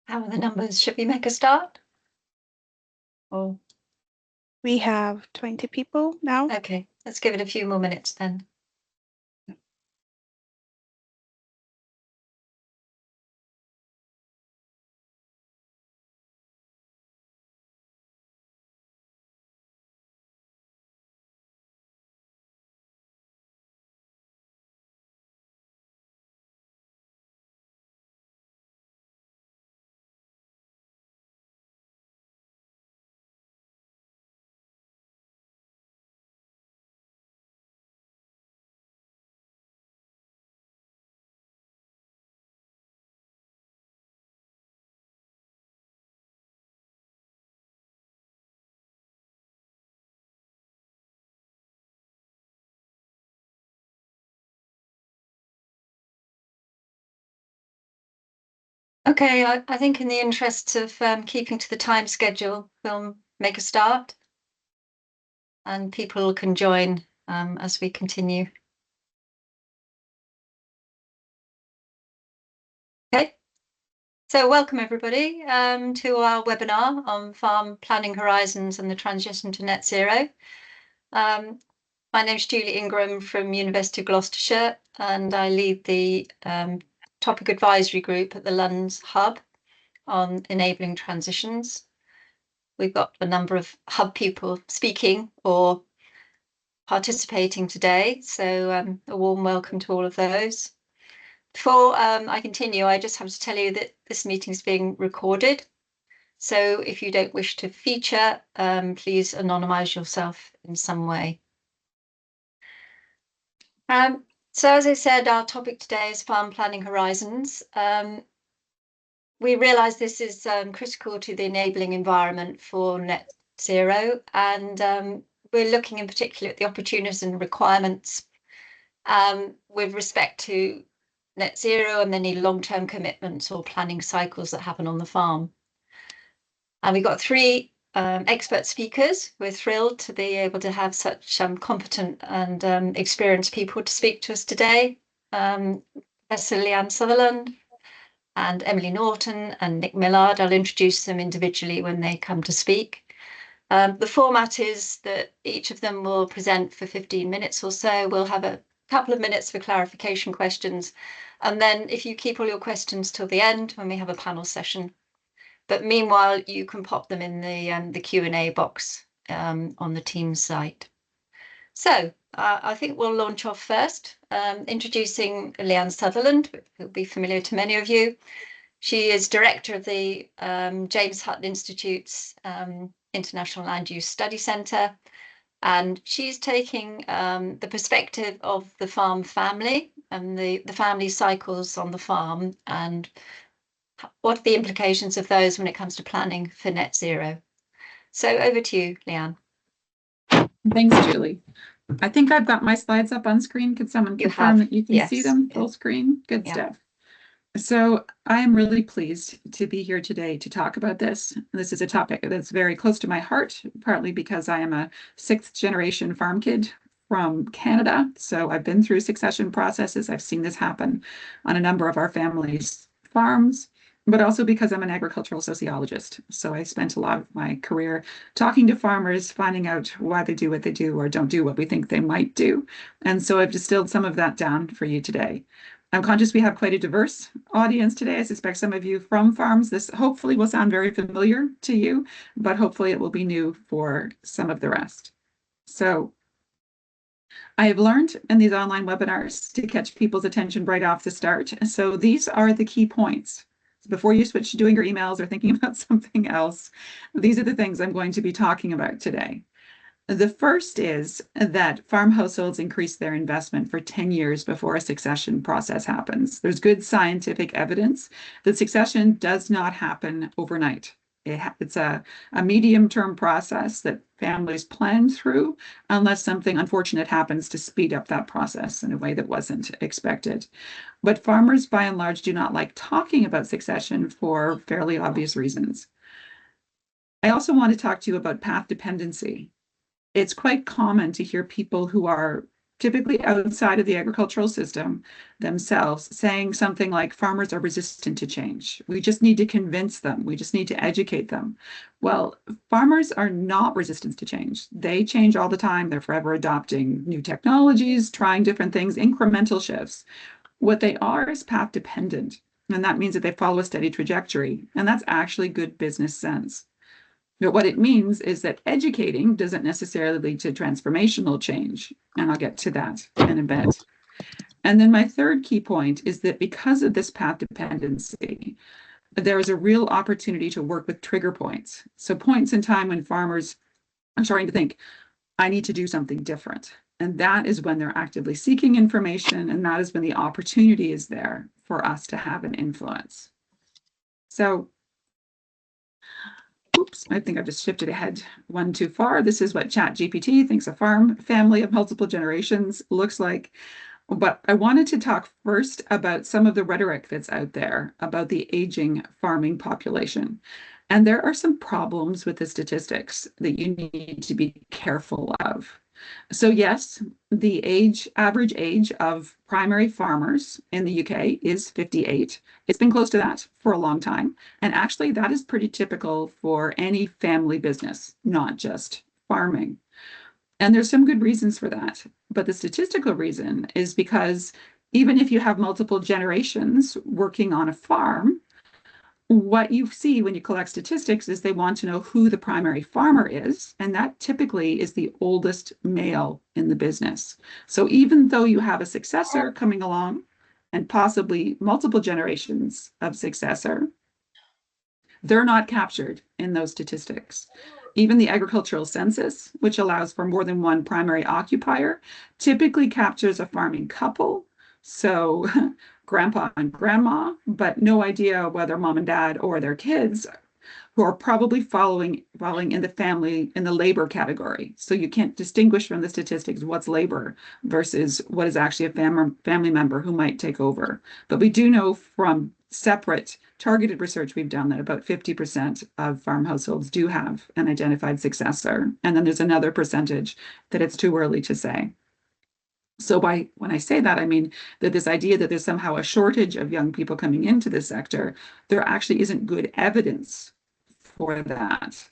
How are the numbers? Should we make a start? Or We have 20 people now. okay, let's give it a few more minutes then. Okay, I think in the interest of keeping to the time schedule, we'll make a start and people can join as we continue. Okay, so welcome everybody to our webinar on farm planning horizons and the transition to net zero. My name is Julie Ingram from University of Gloucestershire, and I lead the topic advisory group at the LUNZ Hub on enabling transitions. We've got a number of hub people speaking or participating today, so a warm welcome to all of those. Before I continue, I just have to tell you that this meeting is being recorded. So if you don't wish to feature, please anonymize yourself in some way. So as I said, our topic today is farm planning horizons. We realise this is critical to the enabling environment for net zero, and we're looking in particular at the opportunities and requirements with respect to net zero and any long-term commitments or planning cycles that happen on the farm. And we've got three expert speakers. We're thrilled to be able to have such competent and experienced people to speak to us today. Professor Lee-Ann Sutherland and Emily Norton and Nick Millard. I'll introduce them individually when they come to speak. The format is that each of them will present for 15 minutes or so. We'll have a couple of minutes for clarification questions. And then if you keep all your questions till the end when we have a panel session. But meanwhile, you can pop them in the Q&A box on the Teams site. So I think we'll launch off first, introducing Lee-Ann Sutherland, who will be familiar to many of you. She is director of the James Hutton Institute's International Land Use Study Centre, and she's taking the perspective of the farm family and the family cycles on the farm and what are the implications of those when it comes to planning for net zero. So over to you, Lee-Ann. Thanks, Julie. I think I've got my slides up on screen. Could someone confirm that you can see them full screen? Good stuff. So I am really pleased to be here today to talk about this. This is a topic that's very close to my heart, partly because I am a 6th generation farm kid from Canada. So I've been through succession processes. I've seen this happen on a number of our family's farms, but also because I'm an agricultural sociologist. So I spent a lot of my career talking to farmers, finding out why they do what they do or don't do what we think they might do. And so I've distilled some of that down for you today. I'm conscious we have quite a diverse audience today. I suspect some of you from farms. This hopefully will sound very familiar to you, but hopefully it will be new for some of the rest. So I have learned in these online webinars to catch people's attention right off the start. So these are the key points. Before you switch to doing your emails or thinking about something else, these are the things I'm going to be talking about today. The first is that farm households increase their investment for 10 years before a succession process happens. There's good scientific evidence that succession does not happen overnight. It's a medium-term process that families plan through unless something unfortunate happens to speed up that process in a way that wasn't expected. But farmers, by and large, do not like talking about succession for fairly obvious reasons. I also want to talk to you about path dependency. It's quite common to hear people who are typically outside of the agricultural system themselves, saying something like farmers are resistant to change. We just need to convince them. We just need to educate them. Well, farmers are not resistant to change. They change all the time. They're forever adopting new technologies, trying different things, incremental shifts. What they are is path dependent. And that means that they follow a steady trajectory. And that's actually good business sense. But what it means is that educating doesn't necessarily lead to transformational change. And I'll get to that in a bit. And then my third key point is that because of this path dependency, there is a real opportunity to work with trigger points. So points in time when farmers are starting to think, I need to do something different. And that is when they're actively seeking information. And that is when the opportunity is there for us to have an influence. So oops, I think I've just shifted ahead one too far. This is what ChatGPT thinks a farm family of multiple generations looks like. But I wanted to talk first about some of the rhetoric that's out there about the aging farming population. And there are some problems with the statistics that you need to be careful of. So yes, the average age of primary farmers in the UK is 58. It's been close to that for a long time. And actually that is pretty typical for any family business, not just farming. And there's some good reasons for that. But the statistical reason is because even if you have multiple generations working on a farm, what you see when you collect statistics is they want to know who the primary farmer is, and that typically is the oldest male in the business. So even though you have a successor coming along and possibly multiple generations of successor, they're not captured in those statistics. Even the agricultural census, which allows for more than one primary occupier, typically captures a farming couple. So grandpa and grandma, but no idea whether mom and dad or their kids who are probably following in the family in the labor category. So you can't distinguish from the statistics what's labor versus what is actually a family member who might take over. But we do know from separate targeted research we've done that about 50% of farm households do have an identified successor. And then there's another percentage that it's too early to say. So when I say that, I mean that this idea that there's somehow a shortage of young people coming into this sector, there actually isn't good evidence for that.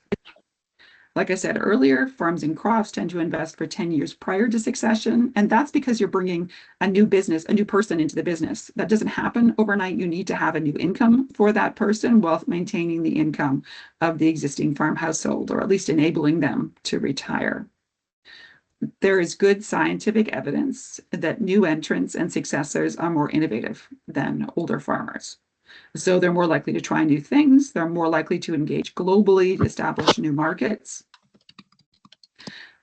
Like I said earlier, farms and crops tend to invest for 10 years prior to succession. And that's because you're bringing a new person into the business. That doesn't happen overnight. You need to have a new income for that person while maintaining the income of the existing farm household, or at least enabling them to retire. There is good scientific evidence that new entrants and successors are more innovative than older farmers. So they're more likely to try new things. They're more likely to engage globally to establish new markets.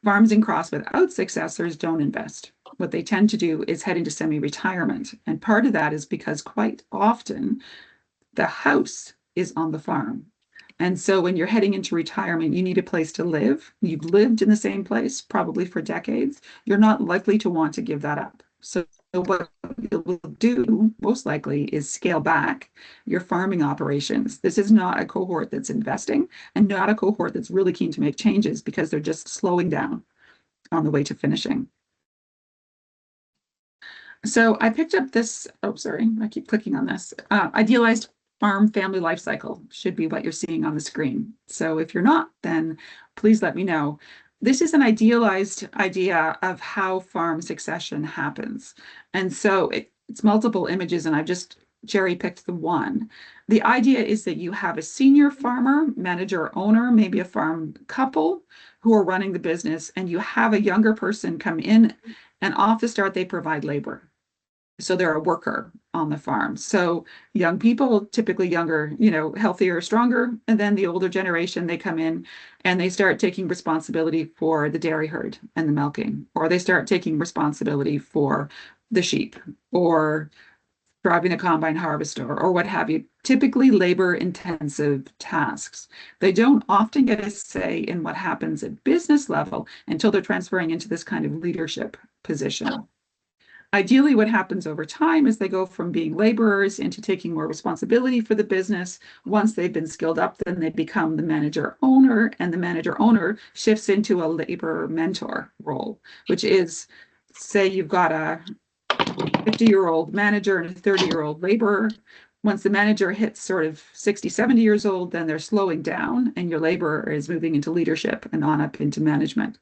Farms and crops without successors don't invest. What they tend to do is head into semi-retirement. And part of that is because quite often the house is on the farm. And so when you're heading into retirement, you need a place to live. You've lived in the same place probably for decades. You're not likely to want to give that up. So what you will do most likely is scale back your farming operations. This is not a cohort that's investing and not a cohort that's really keen to make changes because they're just slowing down on the way to finishing. So I picked up this, oh, sorry, I keep clicking on this, idealized farm family life cycle should be what you're seeing on the screen. So if you're not, then please let me know. This is an idealized idea of how farm succession happens. And so it's multiple images, and I've just cherry picked the one. The idea is that you have a senior farmer, manager, owner, maybe a farm couple who are running the business, and you have a younger person come in, and off the start, they provide labor. So they're a worker on the farm. So young people, typically younger, healthier, stronger. And then the older generation, they come in and they start taking responsibility for the dairy herd and the milking, or they start taking responsibility for the sheep or driving a combine harvester or what have you, typically labor intensive tasks. They don't often get a say in what happens at business level until they're transferring into this kind of leadership position. Ideally, what happens over time is they go from being laborers into taking more responsibility for the business. Once they've been skilled up, then they become the manager owner, and the manager owner shifts into a labor mentor role, which is say you've got a 50-year-old manager and a 30-year-old laborer. Once the manager hits sort of 60, 70 years old, then they're slowing down and your laborer is moving into leadership and on up into management.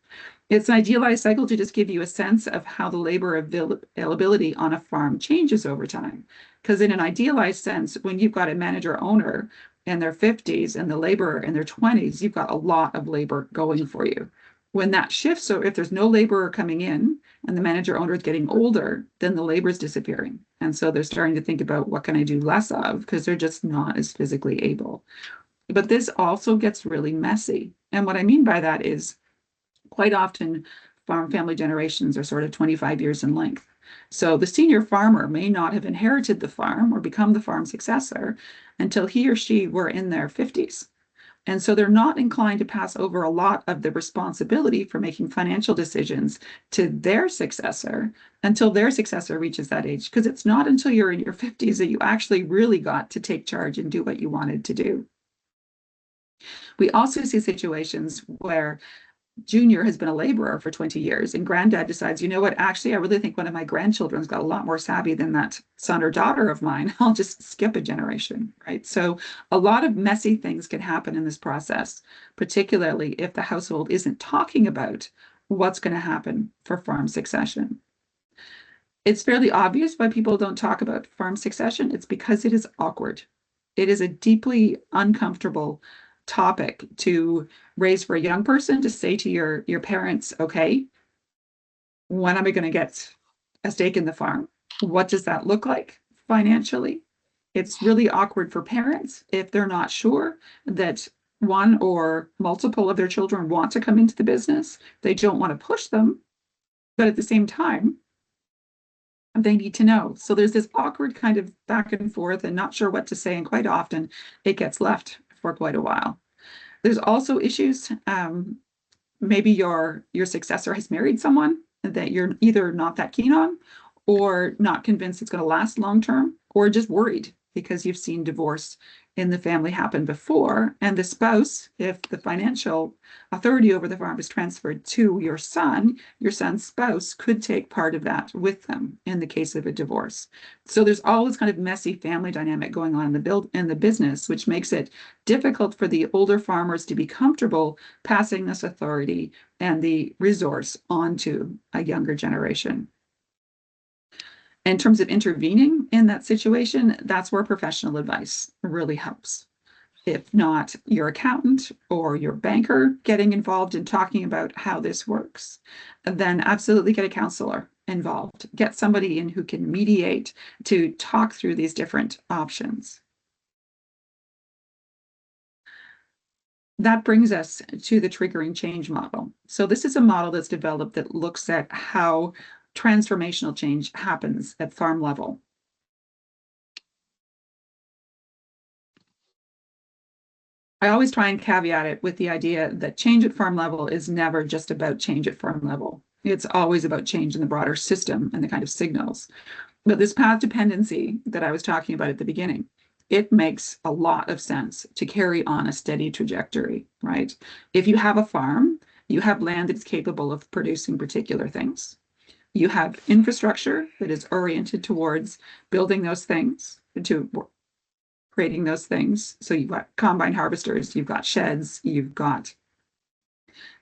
It's an idealized cycle to just give you a sense of how the labor availability on a farm changes over time. Because in an idealized sense, when you've got a manager owner in their 50s and the laborer in their 20s, you've got a lot of labor going for you. When that shifts, so if there's no laborer coming in and the manager owner is getting older, then the labor is disappearing. And so they're starting to think about what can I do less of because they're just not as physically able. But this also gets really messy. And what I mean by that is quite often farm family generations are sort of 25 years in length. So the senior farmer may not have inherited the farm or become the farm successor until he or she were in their 50s. And so they're not inclined to pass over a lot of the responsibility for making financial decisions to their successor until their successor reaches that age. Because it's not until you're in your 50s that you actually really got to take charge and do what you wanted to do. We also see situations where Junior has been a laborer for 20 years and granddad decides, you know what, actually, I really think one of my grandchildren's got a lot more savvy than that son or daughter of mine. I'll just skip a generation, right? So a lot of messy things can happen in this process, particularly if the household isn't talking about what's going to happen for farm succession. It's fairly obvious why people don't talk about farm succession. It's because it is awkward. It is a deeply uncomfortable topic to raise for a young person to say to your parents, okay, when am I going to get a stake in the farm? What does that look like financially? It's really awkward for parents if they're not sure that one or multiple of their children want to come into the business. They don't want to push them, but at the same time, they need to know. So there's this awkward kind of back and forth and not sure what to say. And quite often it gets left for quite a while. There's also issues. Maybe your successor has married someone that you're either not that keen on or not convinced it's going to last long term, or just worried because you've seen divorce in the family happen before. And the spouse, if the financial authority over the farm is transferred to your son's spouse could take part of that with them in the case of a divorce. So there's all this kind of messy family dynamic going on in the business, which makes it difficult for the older farmers to be comfortable passing this authority and the resource on to a younger generation. In terms of intervening in that situation, that's where professional advice really helps. If not your accountant or your banker getting involved in talking about how this works, then absolutely get a counselor involved. Get somebody in who can mediate to talk through these different options. That brings us to the triggering change model. So this is a model that's developed that looks at how transformational change happens at farm level. I always try and caveat it with the idea that change at farm level is never just about change at farm level. It's always about change in the broader system and the kind of signals. But this path dependency that I was talking about at the beginning, it makes a lot of sense to carry on a steady trajectory, right? If you have a farm, you have land that's capable of producing particular things. You have infrastructure that is oriented towards building those things, to creating those things. So you've got combine harvesters, you've got sheds, you've got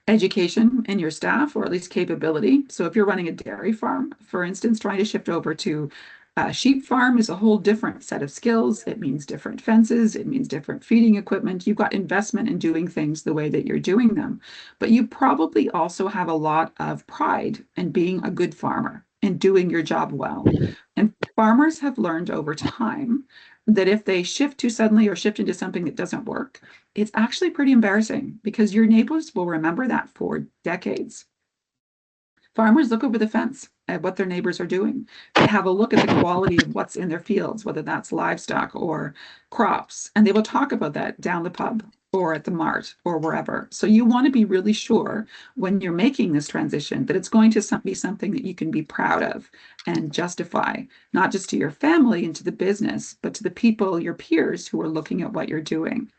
education in your staff, or at least capability. So if you're running a dairy farm, for instance, trying to shift over to a sheep farm is a whole different set of skills. It means different fences. It means different feeding equipment. You've got investment in doing things the way that you're doing them. But you probably also have a lot of pride in being a good farmer and doing your job well. And farmers have learned over time that if they shift too suddenly or shift into something that doesn't work, it's actually pretty embarrassing because your neighbors will remember that for decades. Farmers look over the fence at what their neighbors are doing. They have a look at the quality of what's in their fields, whether that's livestock or crops, and they will talk about that down the pub or at the mart or wherever. So you want to be really sure when you're making this transition that it's going to be something that you can be proud of and justify, not just to your family and to the business, but to the people, your peers who are looking at what you're doing.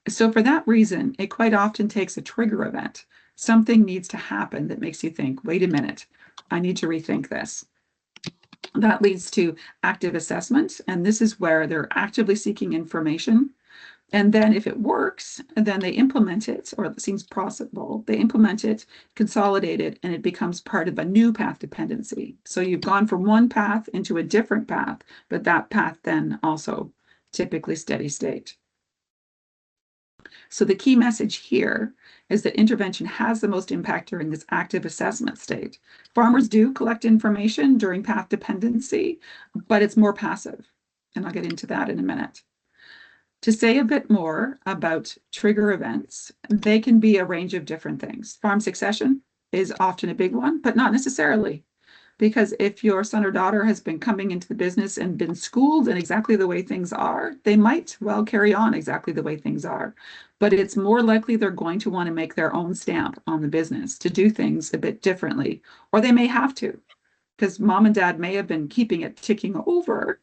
So for that reason, it quite often takes a trigger event. Something needs to happen that makes you think, wait a minute, I need to rethink this. That leads to active assessment, and this is where they're actively seeking information. And then if it works, then they implement it, or it seems possible, they implement it, consolidate it, and it becomes part of a new path dependency. So you've gone from one path into a different path, but that path then also typically steady state. So the key message here is that intervention has the most impact during this active assessment state. Farmers do collect information during path dependency, but it's more passive. And I'll get into that in a minute. To say a bit more about trigger events, they can be a range of different things. Farm succession is often a big one, but not necessarily. Because if your son or daughter has been coming into the business and been schooled in exactly the way things are, they might well carry on exactly the way things are. But it's more likely they're going to want to make their own stamp on the business to do things a bit differently, or they may have to, because mom and dad may have been keeping it ticking over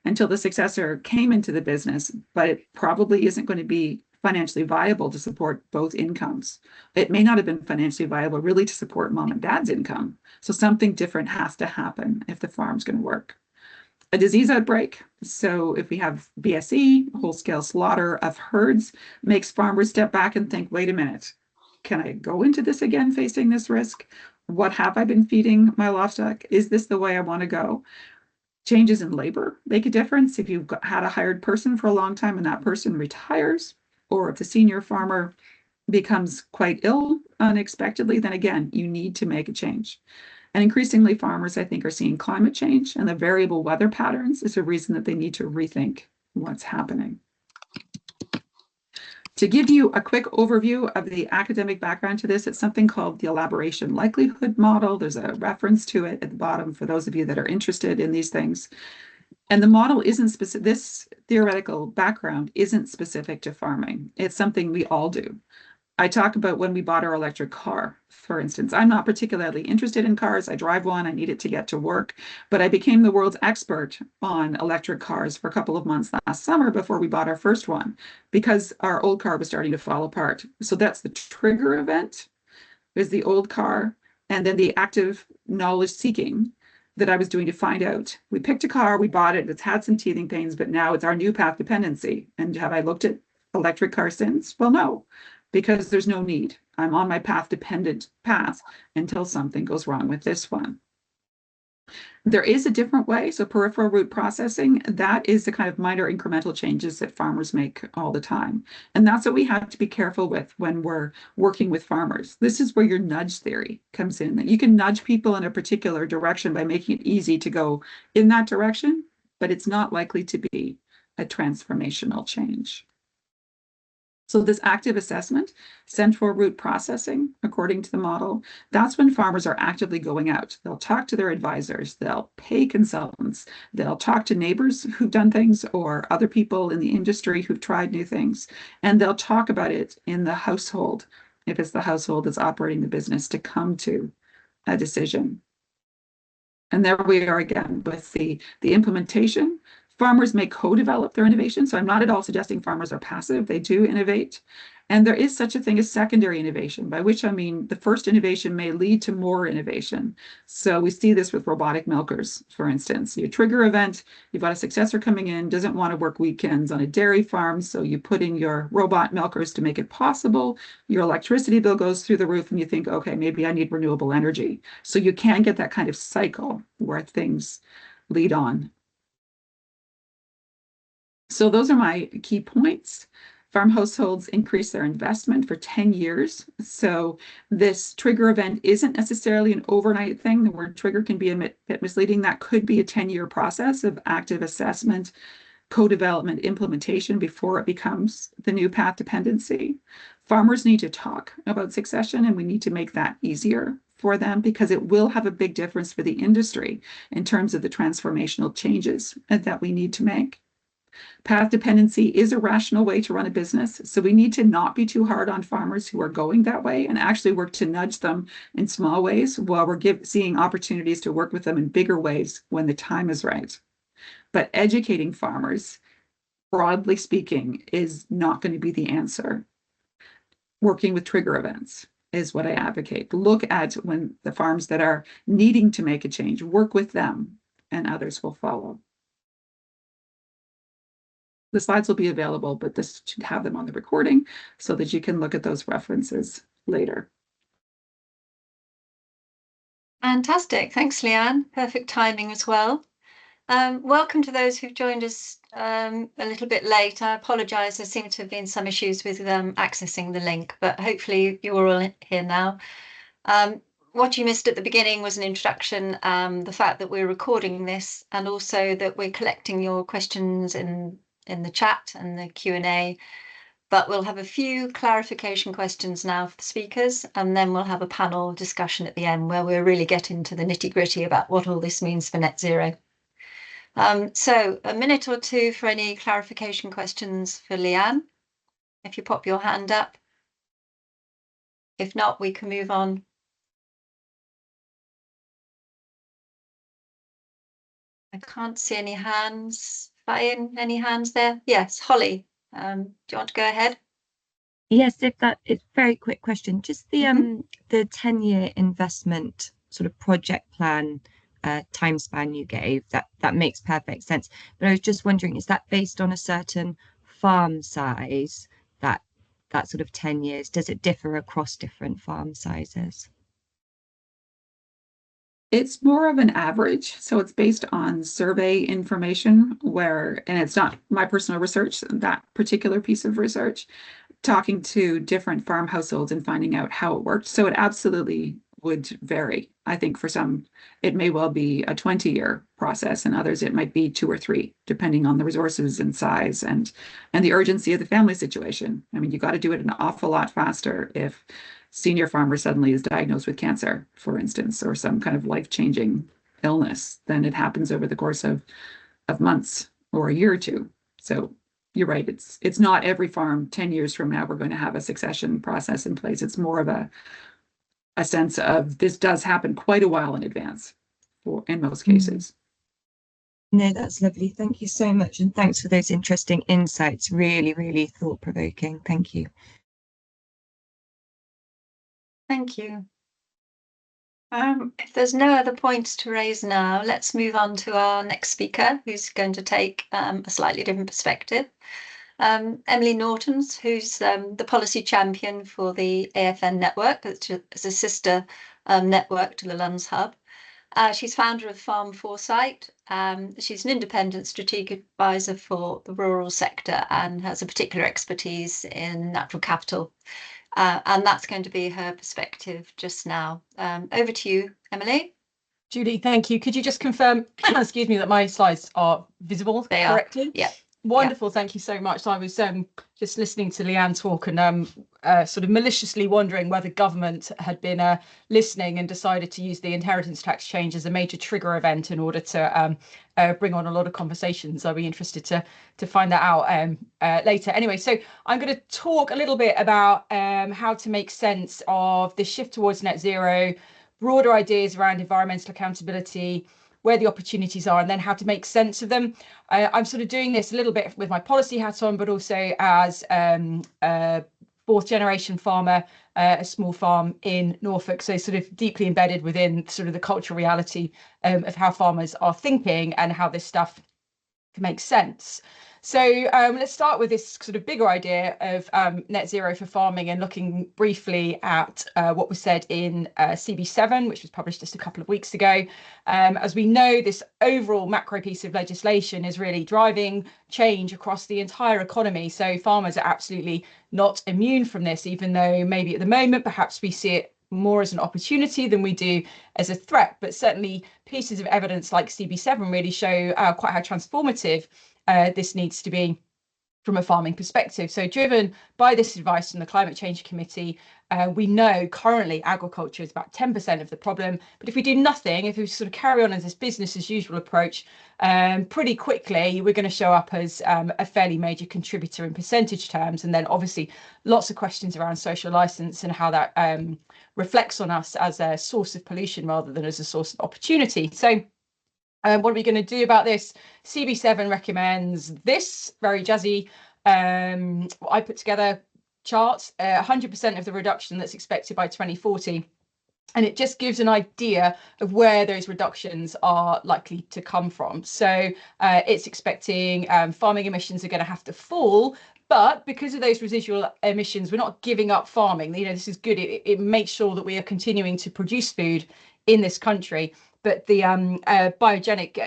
until the successor came into the business, but it probably isn't going to be financially viable to support both incomes. It may not have been financially viable really to support mom and dad's income. So something different has to happen if the farm's going to work. A disease outbreak. So if we have BSE, whole-scale slaughter of herds, makes farmers step back and think, wait a minute, can I go into this again facing this risk? What have I been feeding my livestock? Is this the way I want to go? Changes in labor make a difference. If you've had a hired person for a long time and that person retires, or if the senior farmer becomes quite ill unexpectedly, then again, you need to make a change. And increasingly, farmers, I think, are seeing climate change, and the variable weather patterns is a reason that they need to rethink what's happening. To give you a quick overview of the academic background to this, it's something called the elaboration likelihood model. There's a reference to it at the bottom for those of you that are interested in these things. And the model isn't specific, this theoretical background isn't specific to farming. It's something we all do. I talk about when we bought our electric car, for instance. I'm not particularly interested in cars. I drive one, I need it to get to work, but I became the world's expert on electric cars for a couple of months last summer before we bought our first one, because our old car was starting to fall apart. So that's the trigger event, is the old car, and then the active knowledge seeking that I was doing to find out. We picked a car, we bought it, it's had some teething pains, but now it's our new path dependency. And have I looked at electric cars since? Well, no, because there's no need. I'm on my path dependent path until something goes wrong with this one. There is a different way. So peripheral root processing, that is the kind of minor incremental changes that farmers make all the time. And that's what we have to be careful with when we're working with farmers. This is where your nudge theory comes in, that you can nudge people in a particular direction by making it easy to go in that direction, but it's not likely to be a transformational change. So this active assessment, central root processing, according to the model, that's when farmers are actively going out. They'll talk to their advisors, they'll pay consultants, they'll talk to neighbors who've done things or other people in the industry who've tried new things, and they'll talk about it in the household, if it's the household that's operating the business, to come to a decision. And there we are again with the implementation. Farmers may co-develop their innovation. So I'm not at all suggesting farmers are passive. They do innovate. And there is such a thing as secondary innovation, by which I mean the first innovation may lead to more innovation. So we see this with robotic milkers, for instance. Your trigger event, you've got a successor coming in, doesn't want to work weekends on a dairy farm. So you put in your robot milkers to make it possible. Your electricity bill goes through the roof and you think, okay, maybe I need renewable energy. So you can get that kind of cycle where things lead on. So those are my key points. Farm households increase their investment for 10 years. So this trigger event isn't necessarily an overnight thing. The word trigger can be a bit misleading. That could be a 10-year process of active assessment, co-development, implementation before it becomes the new path dependency. Farmers need to talk about succession, and we need to make that easier for them because it will have a big difference for the industry in terms of the transformational changes that we need to make. Path dependency is a rational way to run a business. So we need to not be too hard on farmers who are going that way and actually work to nudge them in small ways while we're seeing opportunities to work with them in bigger ways when the time is right. But educating farmers, broadly speaking, is not going to be the answer. Working with trigger events is what I advocate. Look at when the farms that are needing to make a change, work with them, and others will follow. The slides will be available, but this should have them on the recording so that you can look at those references later. Fantastic. Thanks, Lee-Ann. Perfect timing as well. Welcome to those who've joined us a little bit late. I apologise. There seem to have been some issues with accessing the link, but hopefully you're all here now. What you missed at the beginning was an introduction, the fact that we're recording this, and also that we're collecting your questions in the chat and the Q&A. But we'll have a few clarification questions now for the speakers, and then we'll have a panel discussion at the end where we'll really get into the nitty-gritty about what all this means for net zero. So a minute or two for any clarification questions for Lee-Ann, if you pop your hand up. If not, we can move on. I can't see any hands. Fayin, any hands there? Yes, Holly, do you want to go ahead? Yes, if that it's a very quick question. Just the 10-year investment sort of project plan time span you gave, that makes perfect sense. But I was just wondering, is that based on a certain farm size, that sort of 10 years? Does it differ across different farm sizes? It's more of an average. So it's based on survey information and it's not my personal research, that particular piece of research, talking to different farm households and finding out how it worked. So it absolutely would vary. I think for some, it may well be a 20-year process, and others it might be 2 or 3, depending on the resources and size and the urgency of the family situation. I mean, you got to do it an awful lot faster if senior farmer suddenly is diagnosed with cancer, for instance, or some kind of life-changing illness, then it happens over the course of months or a year or two. So you're right, it's not every farm 10 years from now we're going to have a succession process in place. It's more of a sense of this does happen quite a while in advance in most cases. No, that's lovely. Thank you so much. And thanks for those interesting insights. Really, really thought-provoking. Thank you. Thank you. If there's no other points to raise now, let's move on to our next speaker, who's going to take a slightly different perspective. Emily Nortons, who's the policy champion for the AFN network, as a sister network to the LUNZ Hub. She's founder of Farm Foresight. She's an independent strategic advisor for the rural sector and has a particular expertise in natural capital. And that's going to be her perspective just now. Over to you, Emily. Julie, thank you. Could you just confirm, excuse me, that my slides are visible correctly? Yeah. Wonderful. Yeah. Thank you so much. So I was just listening to Lee-Ann talk and sort of maliciously wondering whether government had been listening and decided to use the inheritance tax change as a major trigger event in order to bring on a lot of conversations. I'll be interested to find that out later. Anyway, so I'm going to talk a little bit about how to make sense of the shift towards net zero, broader ideas around environmental accountability, where the opportunities are, and then how to make sense of them. I'm sort of doing this a little bit with my policy hat on, but also as a 4th generation farmer, a small farm in Norfolk, so sort of deeply embedded within sort of the cultural reality of how farmers are thinking and how this stuff makes sense. So let's start with this sort of bigger idea of net zero for farming and looking briefly at what was said in CB7, which was published just a couple of weeks ago. As we know, this overall macro piece of legislation is really driving change across the entire economy. So farmers are absolutely not immune from this, even though maybe at the moment, perhaps we see it more as an opportunity than we do as a threat. But certainly pieces of evidence like CB7 really show quite how transformative this needs to be from a farming perspective. So driven by this advice from the Climate Change Committee, we know currently agriculture is about 10% of the problem. But if we do nothing, if we sort of carry on as this business as usual approach, pretty quickly, we're going to show up as a fairly major contributor in percentage terms. And then obviously lots of questions around social license and how that reflects on us as a source of pollution rather than as a source of opportunity. So what are we going to do about this? CB7 recommends this very jazzy, what I put together chart, 100% of the reduction that's expected by 2040. And it just gives an idea of where those reductions are likely to come from. So it's expecting farming emissions are going to have to fall, but because of those residual emissions, we're not giving up farming. You know, this is good. It makes sure that we are continuing to produce food in this country. But the biogenic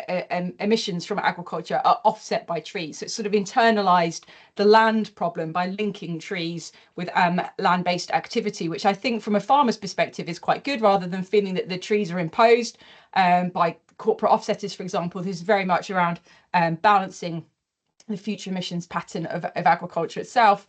emissions from agriculture are offset by trees. So it's sort of internalized the land problem by linking trees with land-based activity, which I think from a farmer's perspective is quite good, rather than feeling that the trees are imposed by corporate offsetters, for example. This is very much around balancing the future emissions pattern of agriculture itself.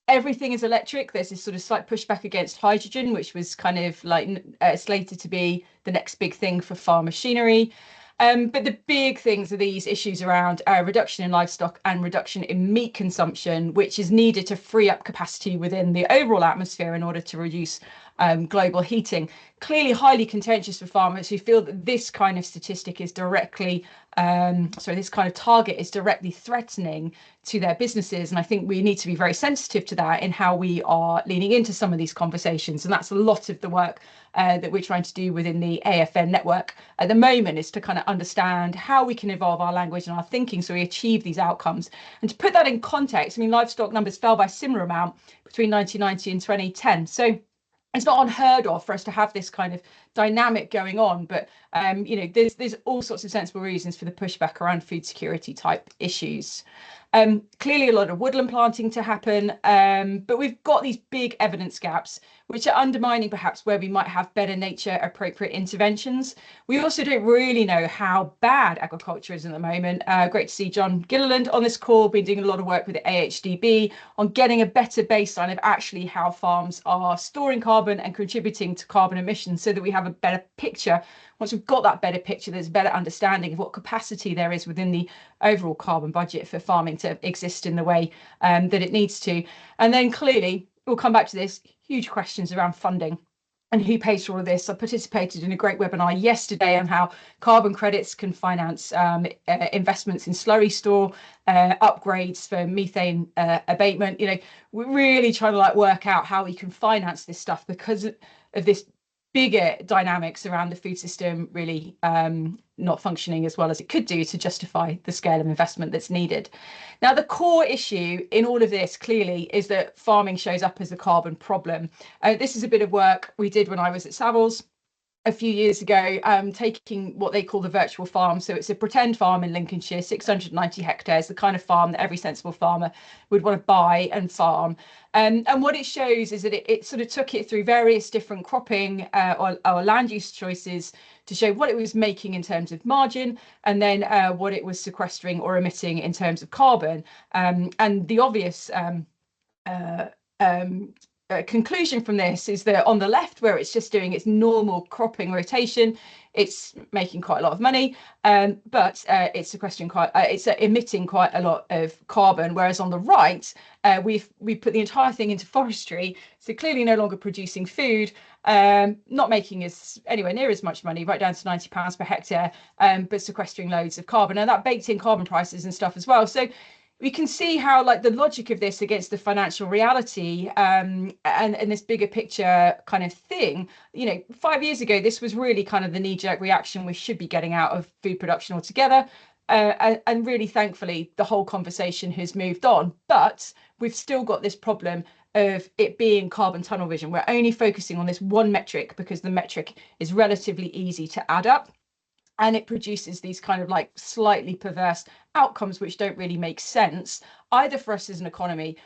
Everything is electric. There's this sort of slight pushback against hydrogen, which was kind of like slated to be the next big thing for farm machinery. But the big things are these issues around reduction in livestock and reduction in meat consumption, which is needed to free up capacity within the overall atmosphere in order to reduce global heating. Clearly highly contentious for farmers who feel that this kind of statistic is directly, this kind of target is directly threatening to their businesses. And I think we need to be very sensitive to that in how we are leaning into some of these conversations. And that's a lot of the work that we're trying to do within the AFN network at the moment, is to kind of understand how we can evolve our language and our thinking so we achieve these outcomes. And to put that in context, I mean, livestock numbers fell by a similar amount between 1990 and 2010. So it's not unheard of for us to have this kind of dynamic going on, but you know, there's all sorts of sensible reasons for the pushback around food security type issues. Clearly a lot of woodland planting to happen, but we've got these big evidence gaps which are undermining perhaps where we might have better nature appropriate interventions. We also don't really know how bad agriculture is at the moment. Great to see John Gilliland on this call, been doing a lot of work with the AHDB on getting a better baseline of actually how farms are storing carbon and contributing to carbon emissions, so that we have a better picture. Once we've got that better picture, there's a better understanding of what capacity there is within the overall carbon budget for farming to exist in the way that it needs to. And then clearly, we'll come back to this, huge questions around funding and who pays for all of this. I participated in a great webinar yesterday on how carbon credits can finance investments in slurry store, upgrades for methane abatement. You know, we're really trying to like work out how we can finance this stuff because of this bigger dynamics around the food system really not functioning as well as it could do to justify the scale of investment that's needed. Now, the core issue in all of this clearly is that farming shows up as a carbon problem. This is a bit of work we did when I was at Savills a few years ago, taking what they call the virtual farm. So it's a pretend farm in Lincolnshire, 690 hectares, the kind of farm that every sensible farmer would want to buy and farm. And what it shows is that it sort of took it through various different cropping or land use choices to show what it was making in terms of margin, and then what it was sequestering or emitting in terms of carbon. And the obvious conclusion from this is that on the left, where it's just doing its normal cropping rotation, it's making quite a lot of money, but it's sequestering it's emitting quite a lot of carbon. Whereas on the right, we put the entire thing into forestry, so clearly no longer producing food, not making anywhere near as much money, right down to £90 per hectare, but sequestering loads of carbon, and that baked in carbon prices and stuff as well. So we can see how like the logic of this against the financial reality and this bigger picture kind of thing, you know, 5 years ago, this was really kind of the knee-jerk reaction we should be getting out of food production altogether. And really, thankfully, the whole conversation has moved on. But we've still got this problem of it being carbon tunnel vision. We're only focusing on this one metric because the metric is relatively easy to add up. And it produces these kind of like slightly perverse outcomes which don't really make sense either for us as an economy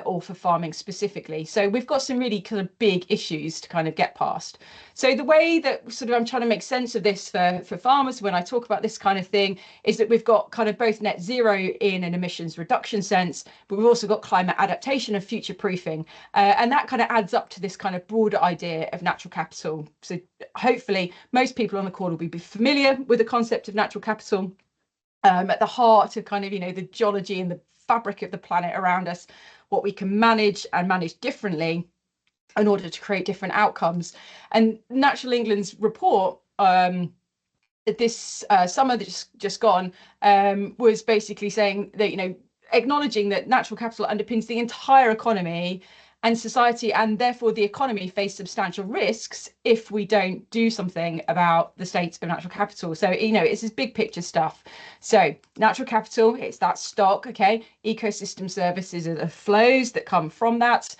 or for farming specifically. So we've got some really kind of big issues to kind of get past. So the way that sort of I'm trying to make sense of this for farmers when I talk about this kind of thing is that we've got kind of both net zero in an emissions reduction sense, but we've also got climate adaptation and future proofing. And that kind of adds up to this kind of broader idea of natural capital. So hopefully most people on the call will be familiar with the concept of natural capital. At the heart of kind of, you know, the geology and the fabric of the planet around us, what we can manage and manage differently in order to create different outcomes. And Natural England's report this summer that's just gone was basically saying that, you know, acknowledging that natural capital underpins the entire economy and society, and therefore the economy face substantial risks if we don't do something about the state of natural capital. So, you know, it's this big picture stuff. So natural capital, it's that stock, okay? Ecosystem services are the flows that come from that.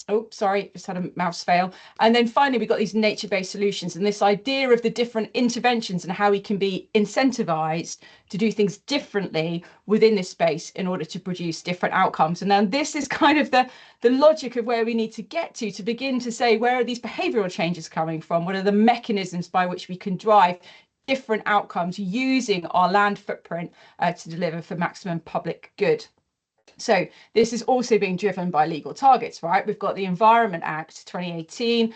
Oh, sorry, just had a mouse fail. And then finally, we've got these nature-based solutions and this idea of the different interventions and how we can be incentivized to do things differently within this space in order to produce different outcomes. And then this is kind of the logic of where we need to get to begin to say, where are these behavioral changes coming from? What are the mechanisms by which we can drive different outcomes using our land footprint to deliver for maximum public good? So this is also being driven by legal targets, right? We've got the Environment Act 2018,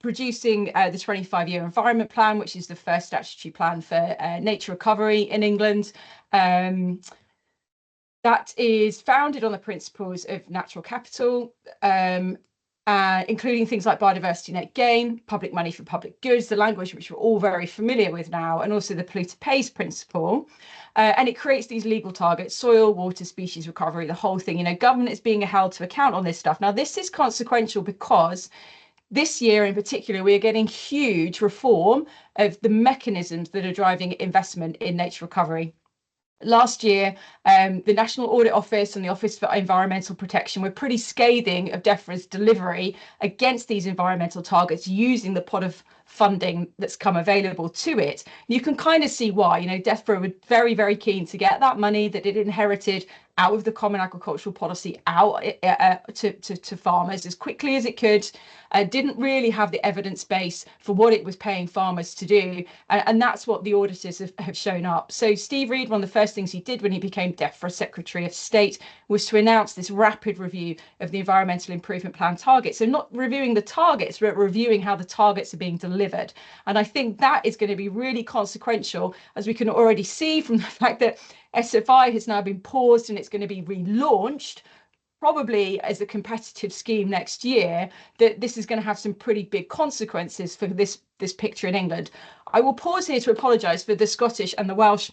producing the 25-year environment plan, which is the first statutory plan for nature recovery in England. That is founded on the principles of natural capital, including things like biodiversity net gain, public money for public goods, the language which we're all very familiar with now, and also the polluter pays principle. And it creates these legal targets: soil, water, species recovery, the whole thing. You know, government is being held to account on this stuff. Now, this is consequential because this year in particular, we are getting huge reform of the mechanisms that are driving investment in nature recovery. Last year, the National Audit Office and the Office for Environmental Protection were pretty scathing of DEFRA's delivery against these environmental targets using the pot of funding that's come available to it. You can kind of see why. You know, DEFRA were very, very keen to get that money that it inherited out of the Common Agricultural Policy out to farmers as quickly as it could. Didn't really have the evidence base for what it was paying farmers to do. And that's what the auditors have shown up. So Steve Reed, one of the first things he did when he became DEFRA Secretary of State was to announce this rapid review of the Environmental Improvement Plan targets. So not reviewing the targets, but reviewing how the targets are being delivered. And I think that is going to be really consequential, as we can already see from the fact that SFI has now been paused and it's going to be relaunched, probably as a competitive scheme next year, that this is going to have some pretty big consequences for this picture in England. I will pause here to apologise for the Scottish and the Welsh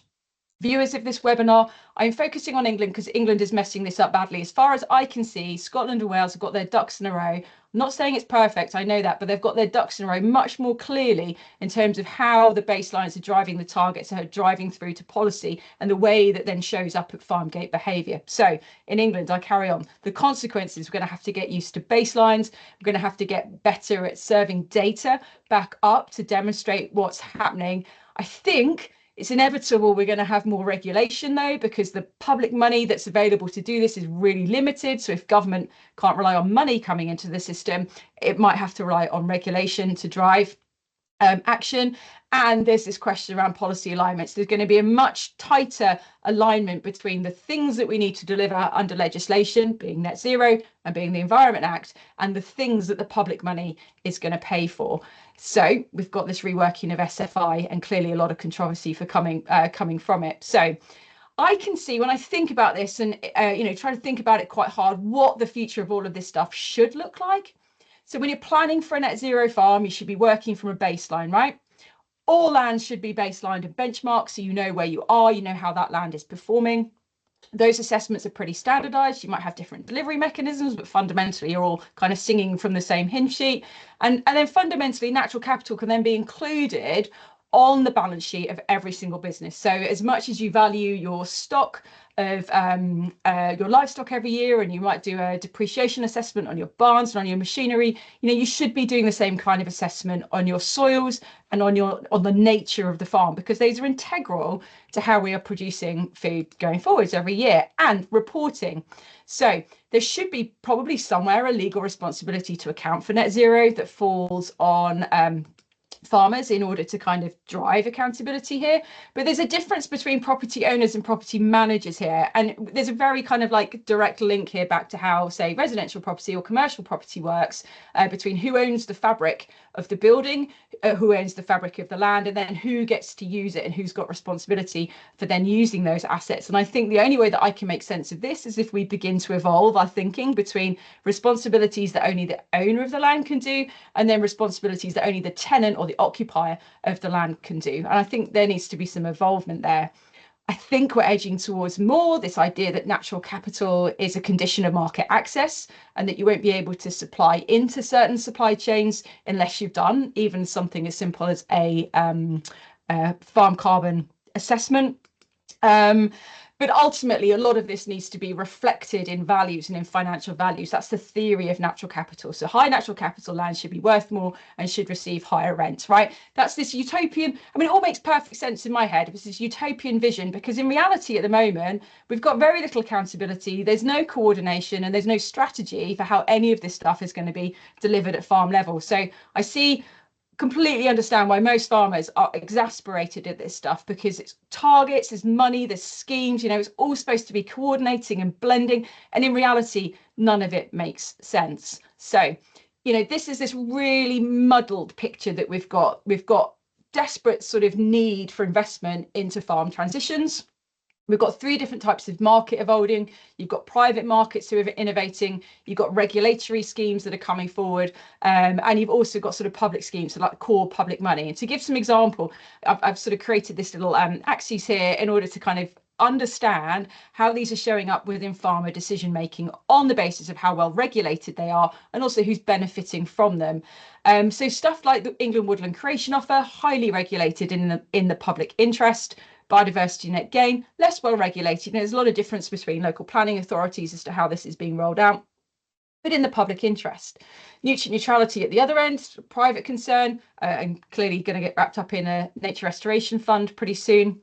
viewers of this webinar. I'm focusing on England because England is messing this up badly. As far as I can see, Scotland and Wales have got their ducks in a row. I'm not saying it's perfect, I know that, but they've got their ducks in a row much more clearly in terms of how the baselines are driving the targets, are driving through to policy, and the way that then shows up at farm gate behaviour. So in England, I carry on. The consequences, we're going to have to get used to baselines. We're going to have to get better at serving data back up to demonstrate what's happening. I think it's inevitable we're going to have more regulation, though, because the public money that's available to do this is really limited. So if government can't rely on money coming into the system, it might have to rely on regulation to drive action. And there's this question around policy alignments. There's going to be a much tighter alignment between the things that we need to deliver under legislation, being net zero and being the Environment Act, and the things that the public money is going to pay for. So we've got this reworking of SFI, and clearly a lot of controversy for coming from it. So I can see, when I think about this and try to think about it quite hard, what the future of all of this stuff should look like. So when you're planning for a net zero farm, you should be working from a baseline, right? All lands should be baselined and benchmarked, so you know where you are, you know how that land is performing. Those assessments are pretty standardized. You might have different delivery mechanisms, but fundamentally you're all kind of singing from the same hymn sheet. And then fundamentally, natural capital can then be included on the balance sheet of every single business. So as much as you value your stock of your livestock every year, and you might do a depreciation assessment on your barns and on your machinery, you should be doing the same kind of assessment on your soils and on the nature of the farm, because those are integral to how we are producing food going forwards every year, and reporting. So there should be probably somewhere a legal responsibility to account for net zero that falls on farmers in order to kind of drive accountability here. But there's a difference between property owners and property managers here, and there's a very kind of like direct link here back to how, say, residential property or commercial property works, between who owns the fabric of the building, who owns the fabric of the land, and then who gets to use it and who's got responsibility for then using those assets. And I think the only way that I can make sense of this is if we begin to evolve our thinking between responsibilities that only the owner of the land can do, and then responsibilities that only the tenant or the occupier of the land can do. And I think there needs to be some involvement there. I think we're edging towards more this idea that natural capital is a condition of market access, and that you won't be able to supply into certain supply chains unless you've done even something as simple as a farm carbon assessment. But ultimately, a lot of this needs to be reflected in values and in financial values. That's the theory of natural capital. So high natural capital land should be worth more and should receive higher rents, right? That's this utopian, I mean, it all makes perfect sense in my head. It's this utopian vision, because in reality at the moment, we've got very little accountability. There's no coordination and there's no strategy for how any of this stuff is going to be delivered at farm level. So I completely understand why most farmers are exasperated at this stuff, because it's targets, there's money, there's schemes, it's all supposed to be coordinating and blending, and in reality none of it makes sense. So this is this really muddled picture that we've got desperate sort of need for investment into farm transitions. We've got 3 different types of market evolving. You've got private markets who are innovating. You've got regulatory schemes that are coming forward. And you've also got sort of public schemes, so like core public money. And to give some example, I've sort of created this little axis here in order to kind of understand how these are showing up within farmer decision making on the basis of how well regulated they are, and also who's benefiting from them. So stuff like the England Woodland Creation Offer, highly regulated in the public interest. Biodiversity net gain, less well regulated. There's a lot of difference between local planning authorities as to how this is being rolled out, but in the public interest. Nutrient neutrality at the other end, private concern, and clearly going to get wrapped up in a nature restoration fund pretty soon.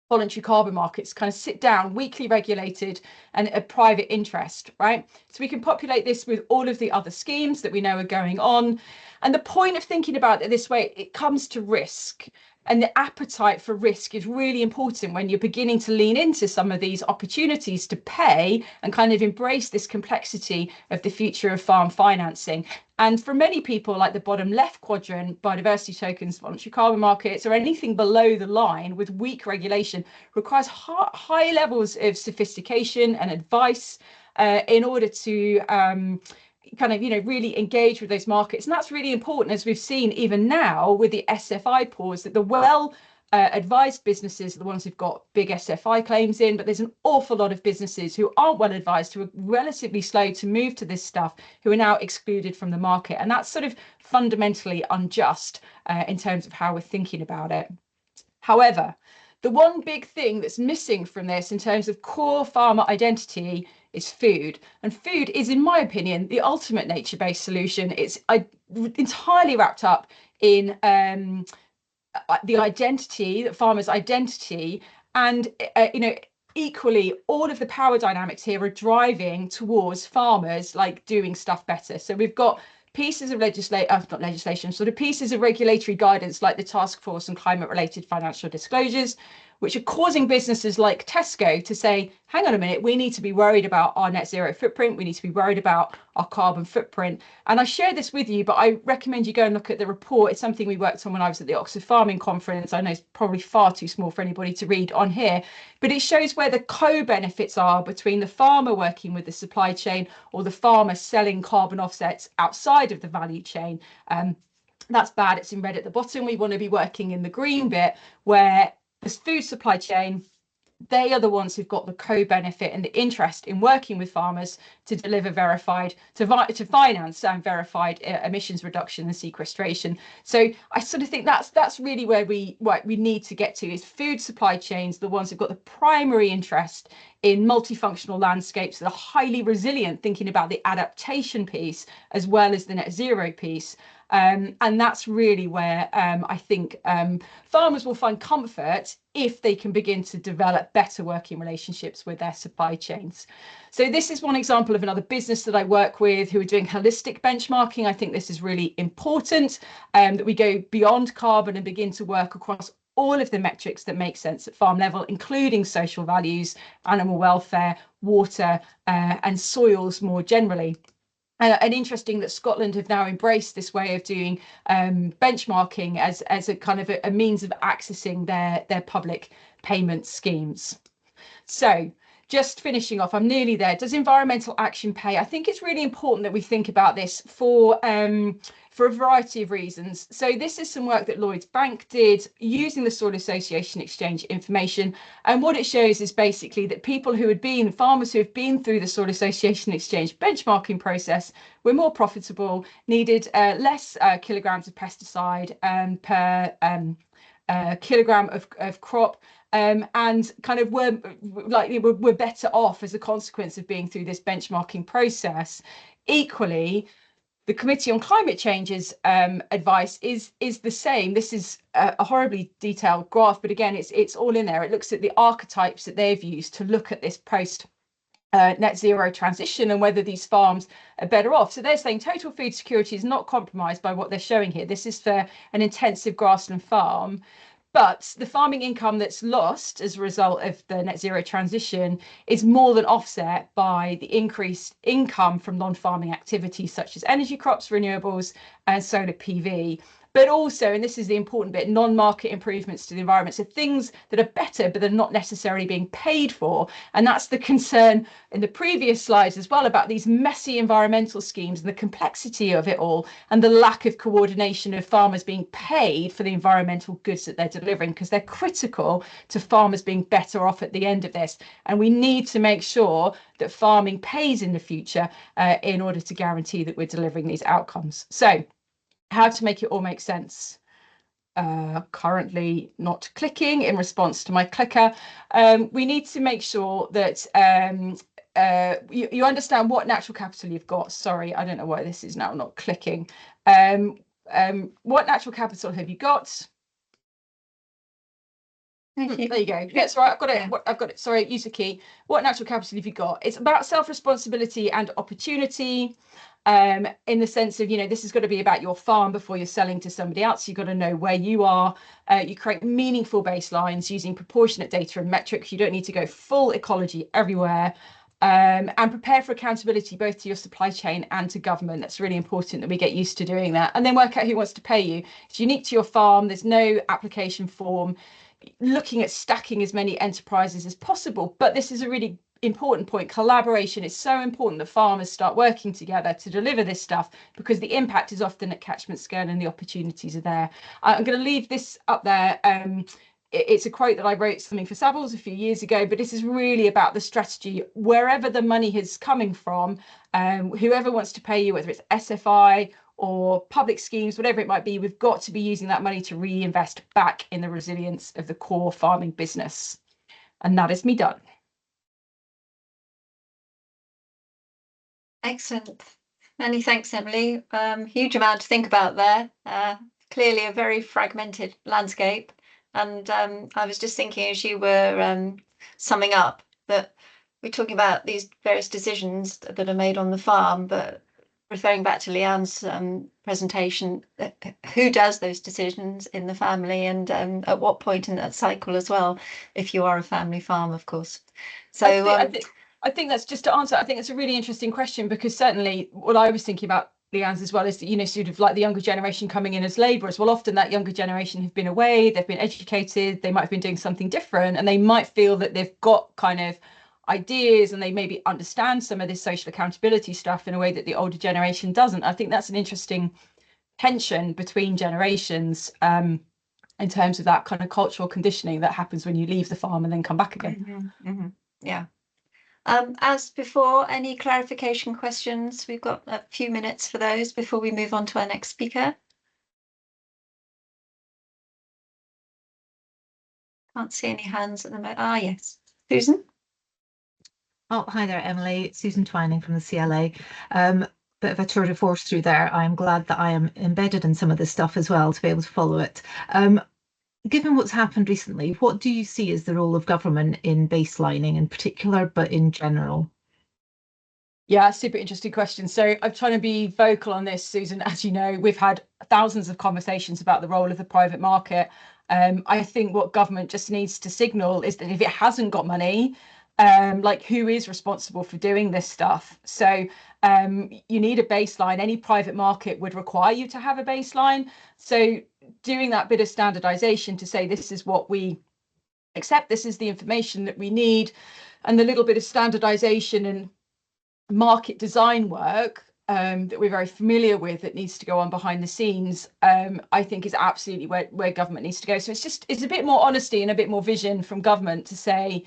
Voluntary carbon markets kind of sit down, weakly regulated, and a private interest, right? So we can populate this with all of the other schemes that we know are going on. And the point of thinking about it this way, it comes to risk. And the appetite for risk is really important when you're beginning to lean into some of these opportunities to pay and kind of embrace this complexity of the future of farm financing. And for many people, like the bottom left quadrant, biodiversity tokens, voluntary carbon markets, or anything below the line with weak regulation requires high levels of sophistication and advice in order to kind of really engage with those markets. And that's really important, as we've seen even now with the SFI pause, that the advised businesses are the ones who've got big SFI claims in, but there's an awful lot of businesses who aren't well advised, who are relatively slow to move to this stuff, who are now excluded from the market. And that's sort of fundamentally unjust in terms of how we're thinking about it. However, the one big thing that's missing from this in terms of core farmer identity is food. And food is, in my opinion, the ultimate nature-based solution. It's entirely wrapped up in the identity, the farmer's identity, and equally, all of the power dynamics here are driving towards farmers like doing stuff better. So we've got pieces of pieces of regulatory guidance like the Task Force on Climate-Related Financial Disclosures, which are causing businesses like Tesco to say, hang on a minute, we need to be worried about our net zero footprint. We need to be worried about our carbon footprint. And I share this with you, but I recommend you go and look at the report. It's something we worked on when I was at the Oxford Farming Conference. I know it's probably far too small for anybody to read on here, but it shows where the co-benefits are between the farmer working with the supply chain or the farmer selling carbon offsets outside of the value chain. That's bad. It's in red at the bottom. We want to be working in the green bit where this food supply chain, they are the ones who've got the co-benefit and the interest in working with farmers to deliver verified, to finance and verified emissions reduction and sequestration. So I sort of think that's really where we need to get to, is food supply chains, the ones who've got the primary interest in multifunctional landscapes that are highly resilient, thinking about the adaptation piece as well as the net zero piece. And that's really where I think farmers will find comfort if they can begin to develop better working relationships with their supply chains. So this is one example of another business that I work with who are doing holistic benchmarking. I think this is really important, that we go beyond carbon and begin to work across all of the metrics that make sense at farm level, including social values, animal welfare, water, and soils more generally. And interesting that Scotland have now embraced this way of doing benchmarking as a kind of a means of accessing their public payment schemes. So just finishing off, I'm nearly there. Does environmental action pay? I think it's really important that we think about this for for a variety of reasons. So this is some work that Lloyds Bank did using the Soil Association Exchange information. And what it shows is basically that farmers who have been through the Soil Association Exchange benchmarking process were more profitable, needed less kilograms of pesticide per kilogram of crop, and kind of were better off as a consequence of being through this benchmarking process. Equally, the Committee on Climate Change's advice is the same. This is a horribly detailed graph, but again, it's all in there. It looks at the archetypes that they've used to look at this post net zero transition and whether these farms are better off. So they're saying total food security is not compromised by what they're showing here. This is for an intensive grassland farm. But the farming income that's lost as a result of the net zero transition is more than offset by the increased income from non-farming activities such as energy crops, renewables, and solar PV. But also, and this is the important bit, non-market improvements to the environment. So things that are better, but they're not necessarily being paid for. And that's the concern in the previous slides as well about these messy environmental schemes and the complexity of it all and the lack of coordination of farmers being paid for the environmental goods that they're delivering, because they're critical to farmers being better off at the end of this. And we need to make sure that farming pays in the future in order to guarantee that we're delivering these outcomes. So how to make it all make sense. Currently not clicking in response to my clicker. We need to make sure that you understand what natural capital you've got. Sorry, I don't know why this is now not clicking. What natural capital have you got? There you go. That's right. I've got it. I've got it. Sorry, use the key. What natural capital have you got? It's about self-responsibility and opportunity. In the sense of, this has got to be about your farm before you're selling to somebody else. You've got to know where you are. You create meaningful baselines using proportionate data and metrics. You don't need to go full ecology everywhere. And prepare for accountability both to your supply chain and to government. That's really important that we get used to doing that. And then work out who wants to pay you. It's unique to your farm. There's no application form. Looking at stacking as many enterprises as possible. But this is a really important point. Collaboration is so important that farmers start working together to deliver this stuff, because the impact is often at catchment scale and the opportunities are there. I'm going to leave this up there. It's a quote that I wrote something for Savills a few years ago, but this is really about the strategy. Wherever the money is coming from, whoever wants to pay you, whether it's SFI or public schemes, whatever it might be, we've got to be using that money to reinvest back in the resilience of the core farming business. And that is me done. Excellent. Many thanks, Emily. Huge amount to think about there. Clearly a very fragmented landscape. And I was just thinking as you were summing up that we're talking about these various decisions that are made on the farm, but referring back to Lee-Ann's presentation, who does those decisions in the family, and at what point in that cycle as well, if you are a family farm, of course. So I think that's just to answer. I think it's a really interesting question, because certainly what I was thinking about, Lee-Ann's, as well, is that, sort of like the younger generation coming in as labourers. Well, often that younger generation have been away, they've been educated, they might have been doing something different, and they might feel that they've got kind of ideas and they maybe understand some of this social accountability stuff in a way that the older generation doesn't. I think that's an interesting tension between generations in terms of that kind of cultural conditioning that happens when you leave the farm and then come back again. Yeah. As before, any clarification questions? We've got a few minutes for those before we move on to our next speaker. Can't see any hands at the moment. Ah, yes. Susan? Oh, hi there, Emily. Susan Twining from the CLA. Bit of a tour de force through there. I'm glad that I am embedded in some of this stuff as well to be able to follow it. Given what's happened recently, what do you see as the role of government in baselining in particular, but in general? Yeah, super interesting question. So I'm trying to be vocal on this, Susan. As you know, we've had thousands of conversations about the role of the private market. I think what government just needs to signal is that if it hasn't got money, who is responsible for doing this stuff? So you need a baseline. Any private market would require you to have a baseline. So doing that bit of standardization to say this is what we accept, this is the information that we need, and the little bit of standardization and market design work that we're very familiar with that needs to go on behind the scenes, I think is absolutely where government needs to go. So it's a bit more honesty and a bit more vision from government to say,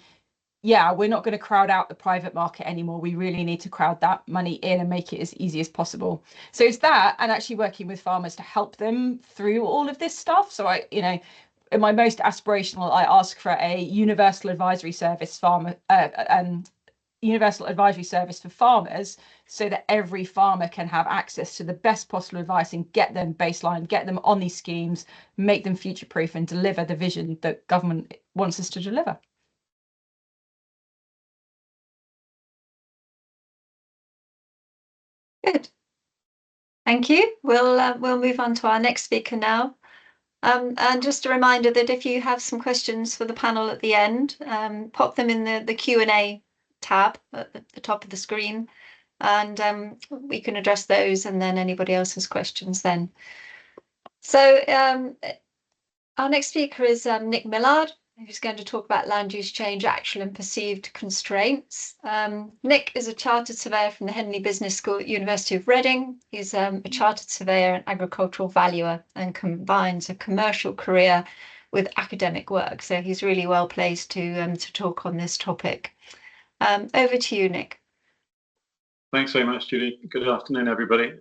yeah, we're not going to crowd out the private market anymore. We really need to crowd that money in and make it as easy as possible. So it's that, and actually working with farmers to help them through all of this stuff. So in my most aspirational, I ask for a universal advisory service universal advisory service for farmers, so that every farmer can have access to the best possible advice and get them baseline, get them on these schemes, make them future proof and deliver the vision that government wants us to deliver. Good. Thank you. We'll move on to our next speaker now. And just a reminder that if you have some questions for the panel at the end, pop them in the Q&A tab at the top of the screen, and we can address those, and then anybody else has questions then. So our next speaker is Nick Millard, who's going to talk about land use change, actual and perceived constraints. Nick is a chartered surveyor from the Henley Business School at University of Reading. He's a chartered surveyor and agricultural valuer, and combines a commercial career with academic work. So he's really well placed to talk on this topic. Over to you, Nick. Thanks very much, Julie. Good afternoon, everybody.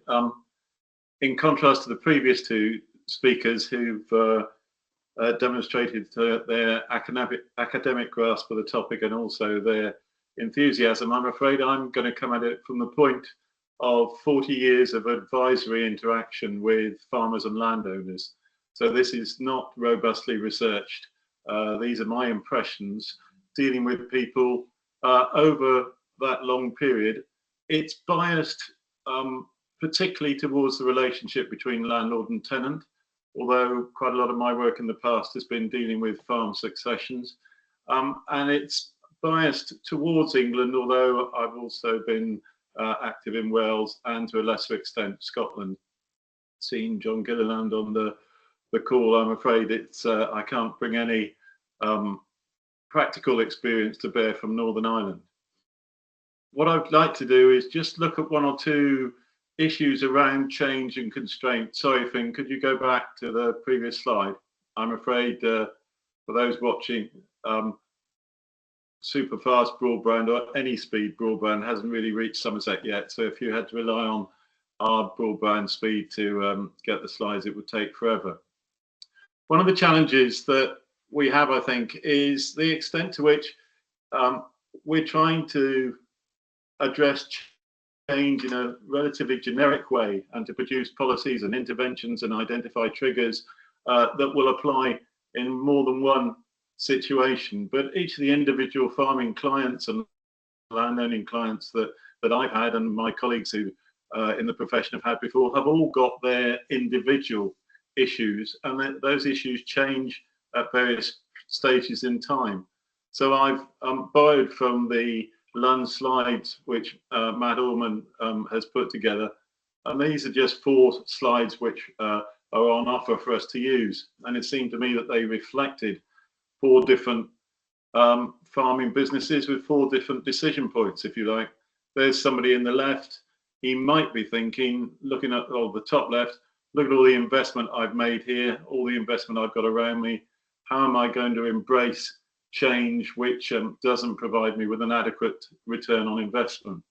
In contrast to the previous two speakers who've demonstrated their academic grasp of the topic and also their enthusiasm, I'm afraid I'm going to come at it from the point of 40 years of advisory interaction with farmers and landowners. So this is not robustly researched. These are my impressions dealing with people over that long period. It's biased particularly towards the relationship between landlord and tenant, although quite a lot of my work in the past has been dealing with farm successions. And it's biased towards England, although I've also been active in Wales and to a lesser extent Scotland. Seeing John Gilliland on the call, I'm afraid I can't bring any practical experience to bear from Northern Ireland. What I'd like to do is just look at one or two issues around change and constraint. Sorry, Finn, could you go back to the previous slide? I'm afraid for those watching, super fast broadband or any speed broadband hasn't really reached Somerset yet. So if you had to rely on our broadband speed to get the slides, it would take forever. One of the challenges that we have, I think, is the extent to which we're trying to address change in a relatively generic way and to produce policies and interventions and identify triggers that will apply in more than one situation. But each of the individual farming clients and landowning clients that I've had and my colleagues who in the profession have had before have all got their individual issues, and those issues change at various stages in time. So I've borrowed from the LUNZ slides which Matt Orman has put together, and these are just 4 slides which are on offer for us to use, and it seemed to me that they reflected 4 different farming businesses with 4 different decision points, if you like. There's somebody in the left, he might be thinking, looking at the top left, look at all the investment I've made here, all the investment I've got around me, how am I going to embrace change which doesn't provide me with an adequate return on investment?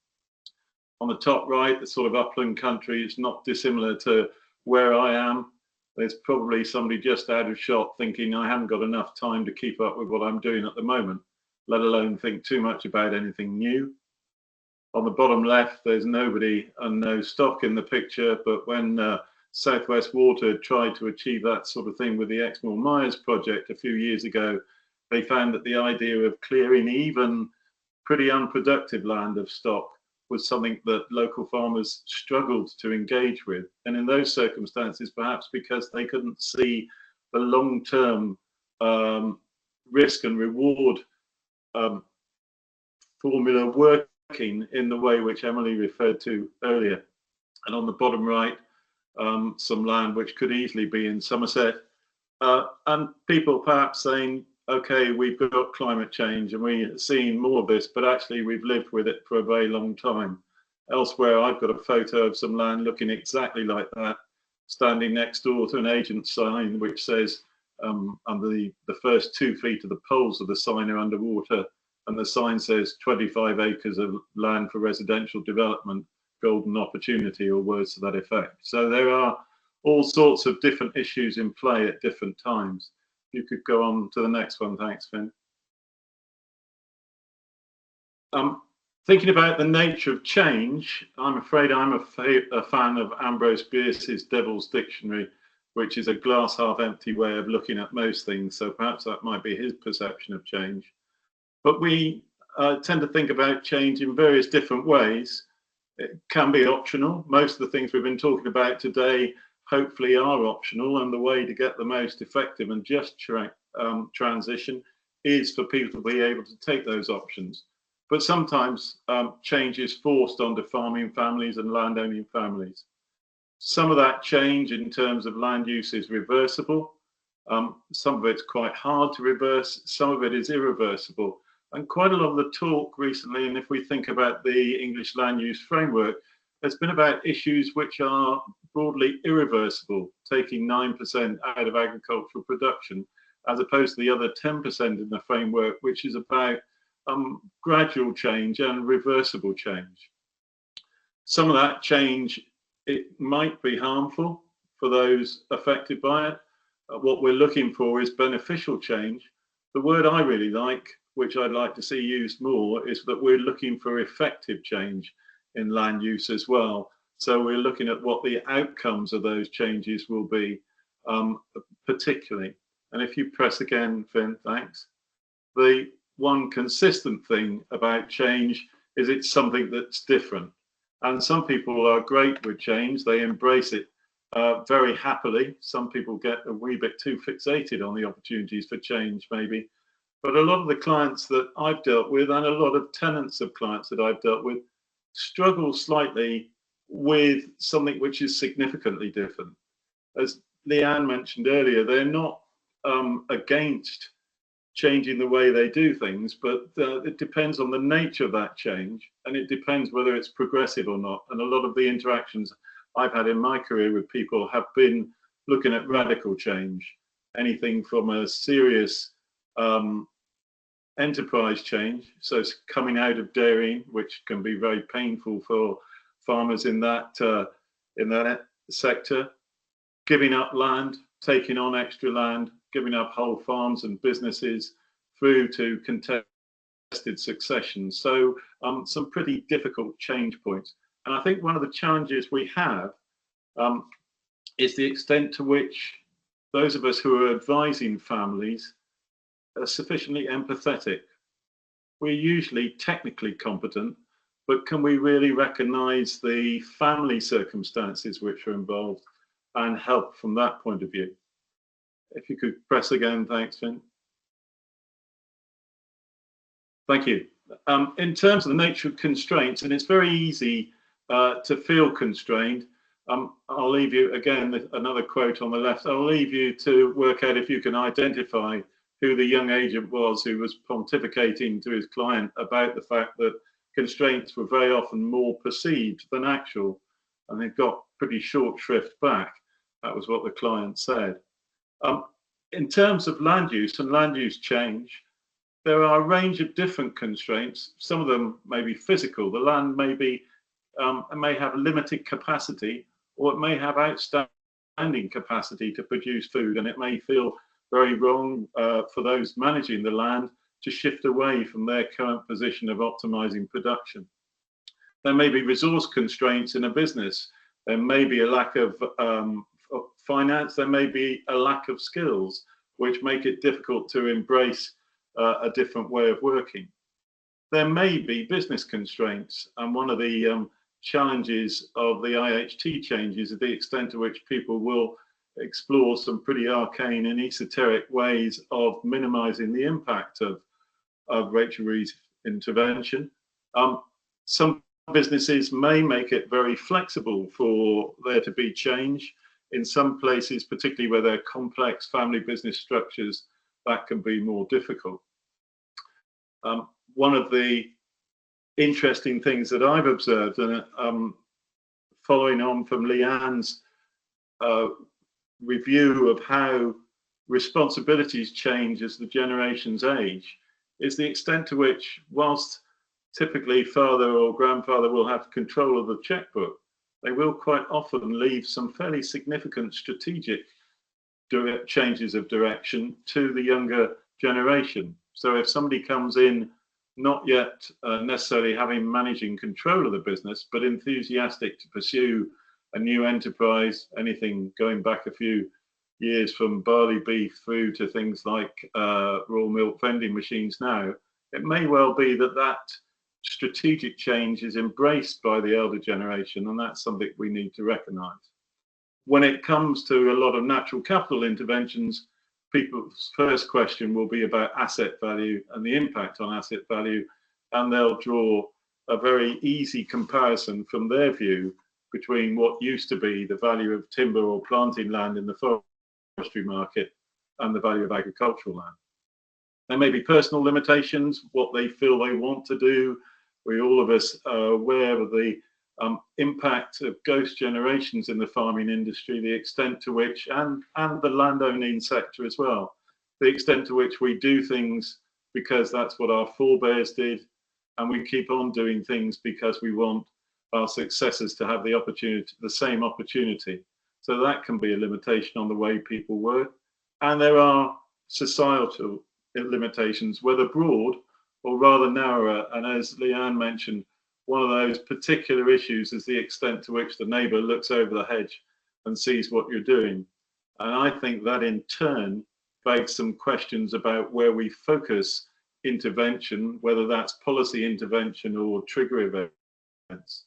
On the top right, the sort of upland country is not dissimilar to where I am. There's probably somebody just out of shot thinking I haven't got enough time to keep up with what I'm doing at the moment, let alone think too much about anything new. On the bottom left, there's nobody and no stock in the picture, but when South West Water tried to achieve that sort of thing with the Exmoor Myers project a few years ago, they found that the idea of clearing even pretty unproductive land of stock was something that local farmers struggled to engage with. And in those circumstances, perhaps because they couldn't see the long-term risk and reward formula working in the way which Emily referred to earlier. And on the bottom right, some land which could easily be in Somerset, and people perhaps saying, okay, we've got climate change and we're seeing more of this, but actually we've lived with it for a very long time. Elsewhere, I've got a photo of some land looking exactly like that, standing next door to an agent sign which says under the first 2 feet of the poles of the sign are underwater, and the sign says 25 acres of land for residential development, golden opportunity, or words to that effect. So there are all sorts of different issues in play at different times. You could go on to the next one. Thanks, Finn. Thinking about the nature of change, I'm afraid I'm a fan of Ambrose Bierce's Devil's Dictionary, which is a glass half empty way of looking at most things. So perhaps that might be his perception of change. But we tend to think about change in various different ways. It can be optional. Most of the things we've been talking about today hopefully are optional, and the way to get the most effective and just transition is for people to be able to take those options. But sometimes change is forced onto farming families and landowning families. Some of that change in terms of land use is reversible. Some of it's quite hard to reverse. Some of it is irreversible. And quite a lot of the talk recently, and if we think about the English land use framework, has been about issues which are broadly irreversible, taking 9% out of agricultural production, as opposed to the other 10% in the framework, which is about gradual change and reversible change. Some of that change, it might be harmful for those affected by it. What we're looking for is beneficial change. The word I really like, which I'd like to see used more, is that we're looking for effective change in land use as well. So we're looking at what the outcomes of those changes will be, particularly. And if you press again, Finn, thanks. The one consistent thing about change is it's something that's different. And some people are great with change. They embrace it very happily. Some people get a wee bit too fixated on the opportunities for change, maybe. But a lot of the clients that I've dealt with, and a lot of tenants of clients that I've dealt with, struggle slightly with something which is significantly different. As Lee-Ann mentioned earlier, they're not against changing the way they do things, but it depends on the nature of that change, and it depends whether it's progressive or not. And a lot of the interactions I've had in my career with people have been looking at radical change, anything from a serious enterprise change, so it's coming out of dairying, which can be very painful for farmers in that sector, giving up land, taking on extra land, giving up whole farms and businesses, through to contested succession. So some pretty difficult change points. And I think one of the challenges we have is the extent to which those of us who are advising families are sufficiently empathetic. We're usually technically competent, but can we really recognize the family circumstances which are involved and help from that point of view? If you could press again, thanks, Finn. Thank you. In terms of the nature of constraints, and it's very easy to feel constrained. I'll leave you, again, another quote on the left, I'll leave you to work out if you can identify who the young agent was who was pontificating to his client about the fact that constraints were very often more perceived than actual, and they've got pretty short shrift back. That was what the client said. In terms of land use and land use change, there are a range of different constraints. Some of them may be physical. The land may be may have limited capacity, or it may have outstanding capacity to produce food, and it may feel very wrong for those managing the land to shift away from their current position of optimizing production. There may be resource constraints in a business. There may be a lack of finance. There may be a lack of skills, which make it difficult to embrace a different way of working. There may be business constraints, and one of the challenges of the IHT changes is the extent to which people will explore some pretty arcane and esoteric ways of minimizing the impact of Rachel Ree's intervention. Some businesses may make it very flexible for there to be change. In some places, particularly where there are complex family business structures, that can be more difficult. One of the interesting things that I've observed, and following on from Lee-Ann's review of how responsibilities change as the generations age, is the extent to which, whilst typically father or grandfather will have control of the checkbook, they will quite often leave some fairly significant strategic changes of direction to the younger generation. So if somebody comes in not yet necessarily having managing control of the business, but enthusiastic to pursue a new enterprise, anything going back a few years from barley beef through to things like raw milk vending machines now, it may well be that that strategic change is embraced by the elder generation, and that's something we need to recognise. When it comes to a lot of natural capital interventions, people's first question will be about asset value and the impact on asset value, and they'll draw a very easy comparison from their view between what used to be the value of timber or planting land in the forestry market and the value of agricultural land. There may be personal limitations, what they feel they want to do. All of us are aware of the impact of ghost generations in the farming industry, the extent to which, and the landowning sector as well, the extent to which we do things because that's what our forebears did, and we keep on doing things because we want our successors to have the opportunity, the same opportunity. So that can be a limitation on the way people work. And there are societal limitations, whether broad or rather narrower. And as Lee-Ann mentioned, one of those particular issues is the extent to which the neighbour looks over the hedge and sees what you're doing. And I think that in turn begs some questions about where we focus intervention, whether that's policy intervention or trigger events.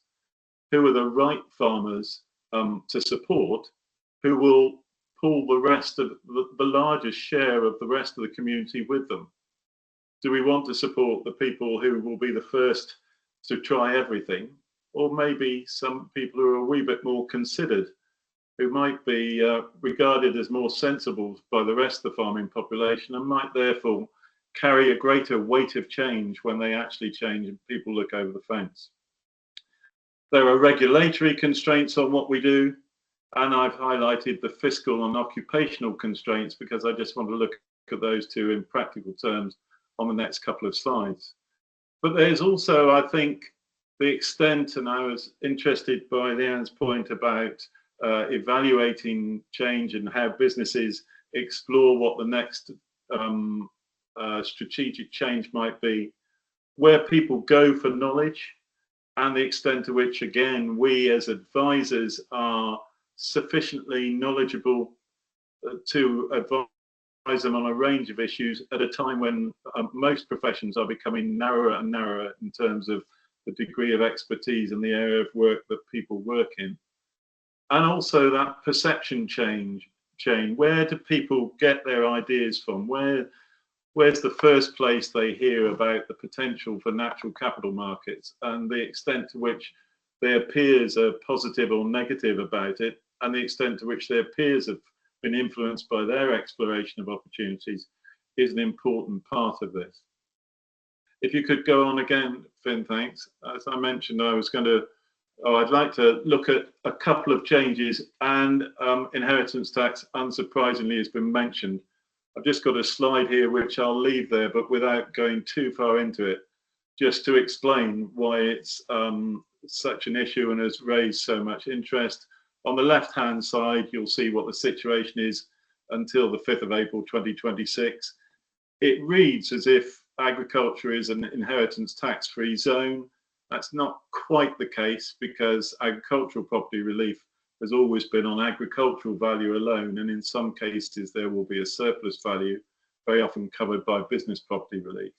Who are the right farmers to support, who will pull the rest of the largest share of the rest of the community with them? Do we want to support the people who will be the first to try everything, or maybe some people who are a wee bit more considered, who might be regarded as more sensible by the rest of the farming population and might therefore carry a greater weight of change when they actually change and people look over the fence? There are regulatory constraints on what we do, and I've highlighted the fiscal and occupational constraints because I just want to look at those two in practical terms on the next couple of slides. But there's also, I think, the extent, and I was interested by Lee-Ann's point about evaluating change and how businesses explore what the next strategic change might be, where people go for knowledge, and the extent to which, again, we as advisors are sufficiently knowledgeable to advise them on a range of issues at a time when most professions are becoming narrower and narrower in terms of the degree of expertise in the area of work that people work in. And also that perception chain. Where do people get their ideas from? Where's the first place they hear about the potential for natural capital markets and the extent to which their peers are positive or negative about it, and the extent to which their peers have been influenced by their exploration of opportunities is an important part of this. If you could go on again, Finn, thanks. As I mentioned, I'd like to look at a couple of changes, and inheritance tax, unsurprisingly, has been mentioned. I've just got a slide here which I'll leave there, but without going too far into it, just to explain why it's such an issue and has raised so much interest. On the left-hand side, you'll see what the situation is until the 5th of April 2026. It reads as if agriculture is an inheritance tax-free zone. That's not quite the case, because agricultural property relief has always been on agricultural value alone, and in some cases there will be a surplus value, very often covered by business property relief.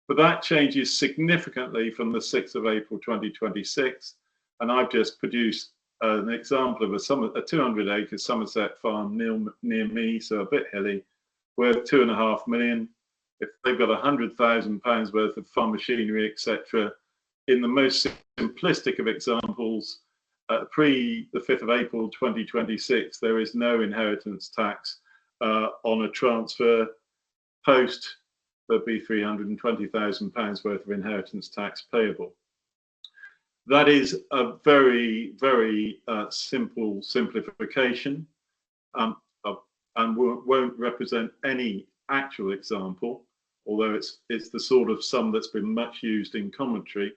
But that changes significantly from the 6th of April 2026, and I've just produced an example of a 200-acre Somerset farm near me, so a bit hilly, worth £2.5 million. If they've got £100,000 worth of farm machinery, etc., in the most simplistic of examples, pre the 5th of April 2026, there is no inheritance tax on a transfer. Post, there'll be £320,000 worth of inheritance tax payable. That is a very, very simple simplification, and won't represent any actual example, although it's the sort of sum that's been much used in commentary.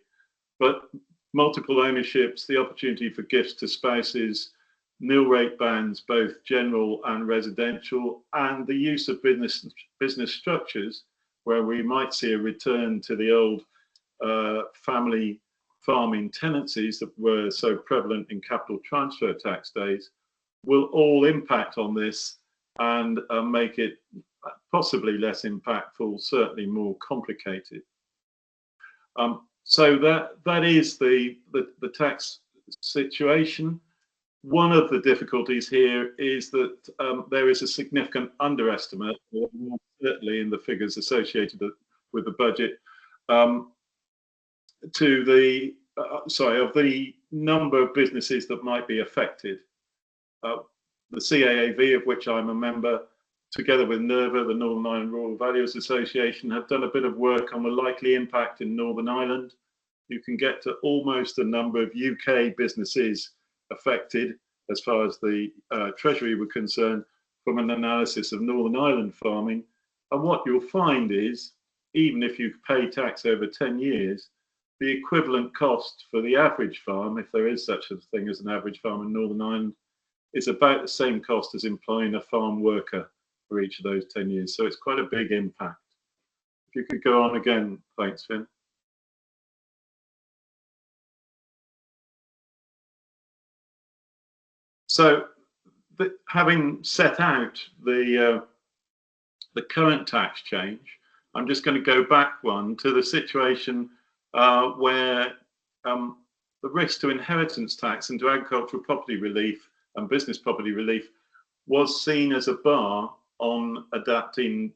But multiple ownerships, the opportunity for gifts to spouses, nil rate bands, both general and residential, and the use of business structures where we might see a return to the old family farming tenancies that were so prevalent in capital transfer tax days, will all impact on this and make it possibly less impactful, certainly more complicated. So that is the tax situation. One of the difficulties here is that there is a significant underestimate, certainly in the figures associated with the budget, to the of the number of businesses that might be affected. The CAAV, of which I'm a member, together with NERVA, the Northern Ireland Rural Valuers Association, have done a bit of work on the likely impact in Northern Ireland. You can get to almost the number of UK businesses affected as far as the Treasury were concerned from an analysis of Northern Ireland farming. And what you'll find is, even if you pay tax over 10 years, the equivalent cost for the average farm, if there is such a thing as an average farm in Northern Ireland, is about the same cost as employing a farm worker for each of those 10 years. So it's quite a big impact. If you could go on again, thanks, Finn. So having set out the current tax change, I'm just going to go back one to the situation where the risk to inheritance tax and to agricultural property relief and business property relief was seen as a bar on adapting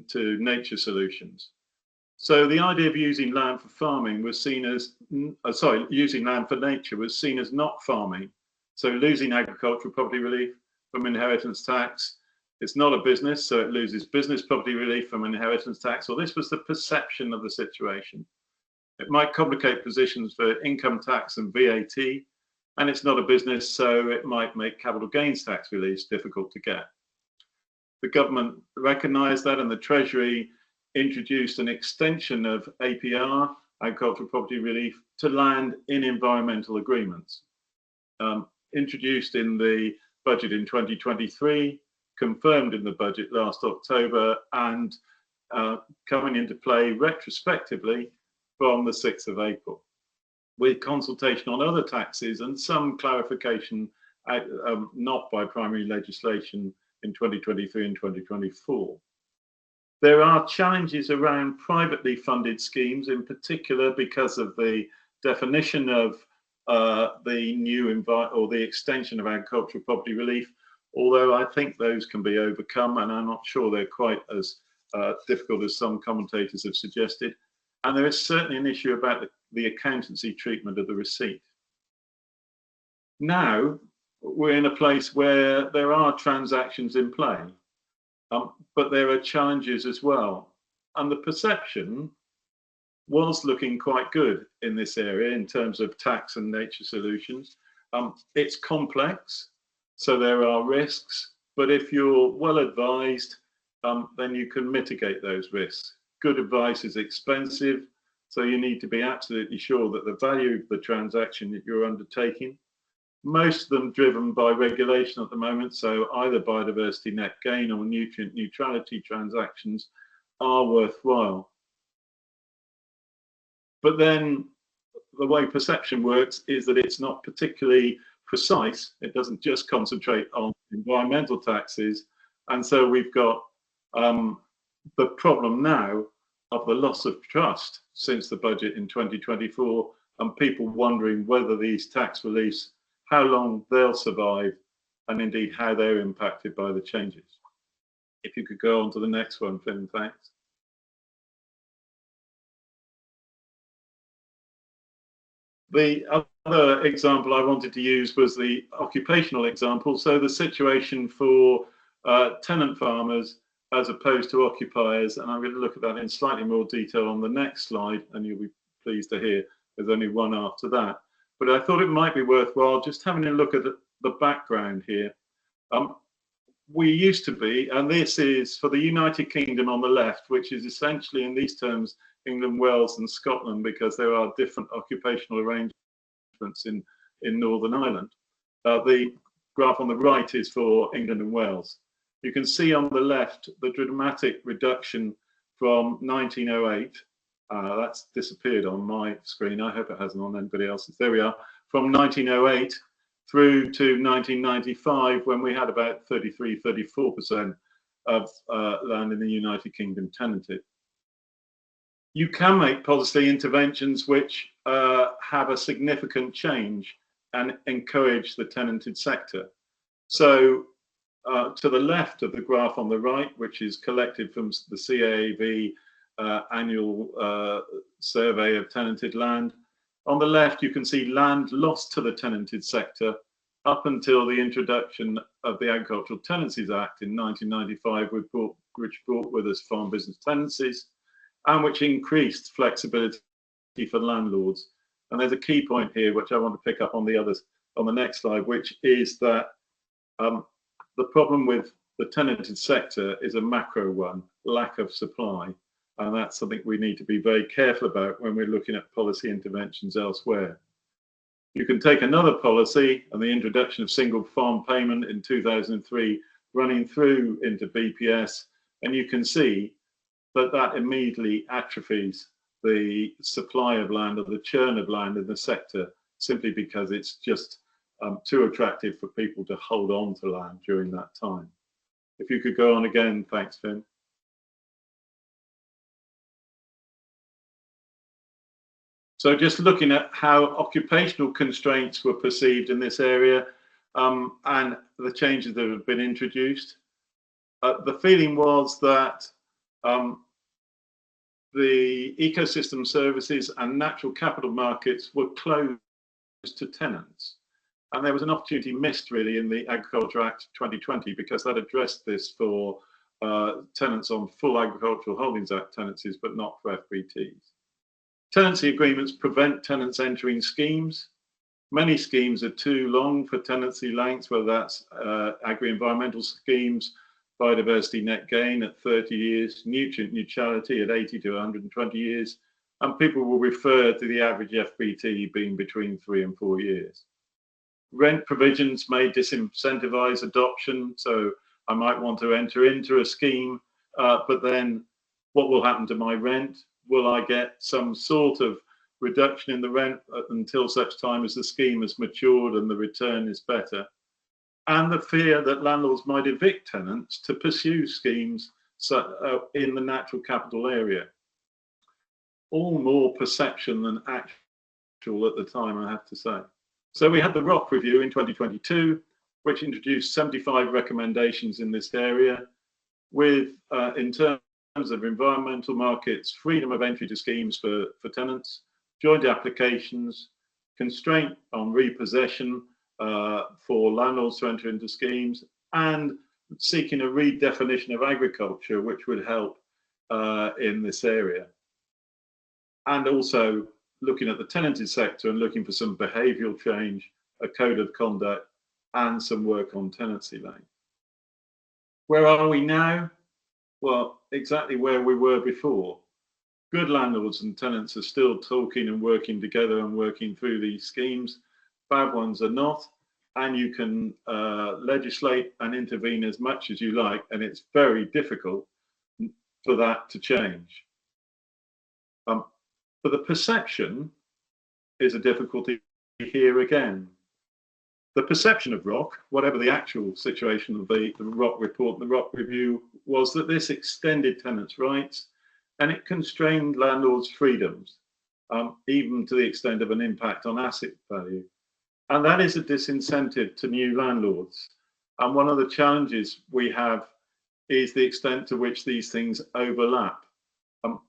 to nature solutions. So the idea of using land for farming was seen as, using land for nature was seen as not farming. So losing agricultural property relief from inheritance tax, it's not a business, so it loses business property relief from inheritance tax. Or this was the perception of the situation. It might complicate positions for income tax and VAT, and it's not a business, so it might make capital gains tax release difficult to get. The government recognised that, and the Treasury introduced an extension of APR, agricultural property relief, to land in environmental agreements. Introduced in the budget in 2023, confirmed in the budget last October, and coming into play retrospectively from the 6th of April, with consultation on other taxes and some clarification, not by primary legislation, in 2023 and 2024. There are challenges around privately funded schemes, in particular because of the definition of the new or the extension of agricultural property relief, although I think those can be overcome, and I'm not sure they're quite as difficult as some commentators have suggested. And there is certainly an issue about the accountancy treatment of the receipt. Now, we're in a place where there are transactions in play, but there are challenges as well. And the perception was looking quite good in this area in terms of tax and nature solutions. It's complex, so there are risks, but if you're well advised, then you can mitigate those risks. Good advice is expensive, so you need to be absolutely sure that the value of the transaction that you're undertaking, most of them driven by regulation at the moment, so either biodiversity net gain or nutrient neutrality transactions, are worthwhile. But then the way perception works is that it's not particularly precise. It doesn't just concentrate on environmental taxes. And so we've got the problem now of the loss of trust since the budget in 2024, and people wondering whether these tax reliefs, how long they'll survive, and indeed how they're impacted by the changes. If you could go on to the next one, Finn, thanks. The other example I wanted to use was the occupational example. So the situation for tenant farmers as opposed to occupiers, and I'm going to look at that in slightly more detail on the next slide, and you'll be pleased to hear There's only one after that. But I thought it might be worthwhile just having a look at the background here. We used to be, and this is for the United Kingdom on the left, which is essentially in these terms England, Wales and Scotland, because there are different occupational arrangements in Northern Ireland. The graph on the right is for England and Wales. You can see on the left the dramatic reduction from 1908. That's disappeared on my screen. I hope it hasn't on anybody else's. There we are. From 1908 through to 1995, when we had about 34% of land in the United Kingdom tenanted. You can make policy interventions which have a significant change and encourage the tenanted sector. So to the left of the graph on the right, which is collected from the CAAV annual survey of tenanted land, on the left you can see land lost to the tenanted sector up until the introduction of the Agricultural Tenancies Act in 1995, which brought with us farm business tenancies, and which increased flexibility for landlords. And there's a key point here, which I want to pick up on the next slide, which is that the problem with the tenanted sector is a macro one, lack of supply. And that's something we need to be very careful about when we're looking at policy interventions elsewhere. You can take another policy and the introduction of single farm payment in 2003 running through into BPS, and you can see that that immediately atrophies the supply of land or the churn of land in the sector, simply because it's just too attractive for people to hold on to land during that time. If you could go on again, thanks, Finn. So just looking at how occupational constraints were perceived in this area and the changes that have been introduced, the feeling was that the ecosystem services and natural capital markets were closed to tenants. And there was an opportunity missed really in the Agriculture Act 2020, because that addressed this for tenants on full Agricultural Holdings Act tenancies, but not for FBTs. Tenancy agreements prevent tenants entering schemes. Many schemes are too long for tenancy lengths, whether that's agri-environmental schemes, biodiversity net gain at 30 years, nutrient neutrality at 80 to 120 years, and people will refer to the average FBT being between 3 and 4 years. Rent provisions may disincentivize adoption, so I might want to enter into a scheme, but then what will happen to my rent? Will I get some sort of reduction in the rent until such time as the scheme has matured and the return is better? And the fear that landlords might evict tenants to pursue schemes in the natural capital area. All more perception than actual at the time, I have to say. So we had the ROC review in 2022, which introduced 75 recommendations in this area, with, in terms of environmental markets, freedom of entry to schemes for tenants, joint applications, constraint on repossession for landlords to enter into schemes, and seeking a redefinition of agriculture, which would help in this area. And also looking at the tenanted sector and looking for some behavioural change, a code of conduct, and some work on tenancy length. Where are we now? Well, exactly where we were before. Good landlords and tenants are still talking and working together and working through these schemes. Bad ones are not, and you can legislate and intervene as much as you like, and it's very difficult for that to change. But the perception is a difficulty here again. The perception of ROC, whatever the actual situation of the ROC report and the ROC review, was that this extended tenants' rights and it constrained landlords' freedoms, even to the extent of an impact on asset value. And that is a disincentive to new landlords. And one of the challenges we have is the extent to which these things overlap.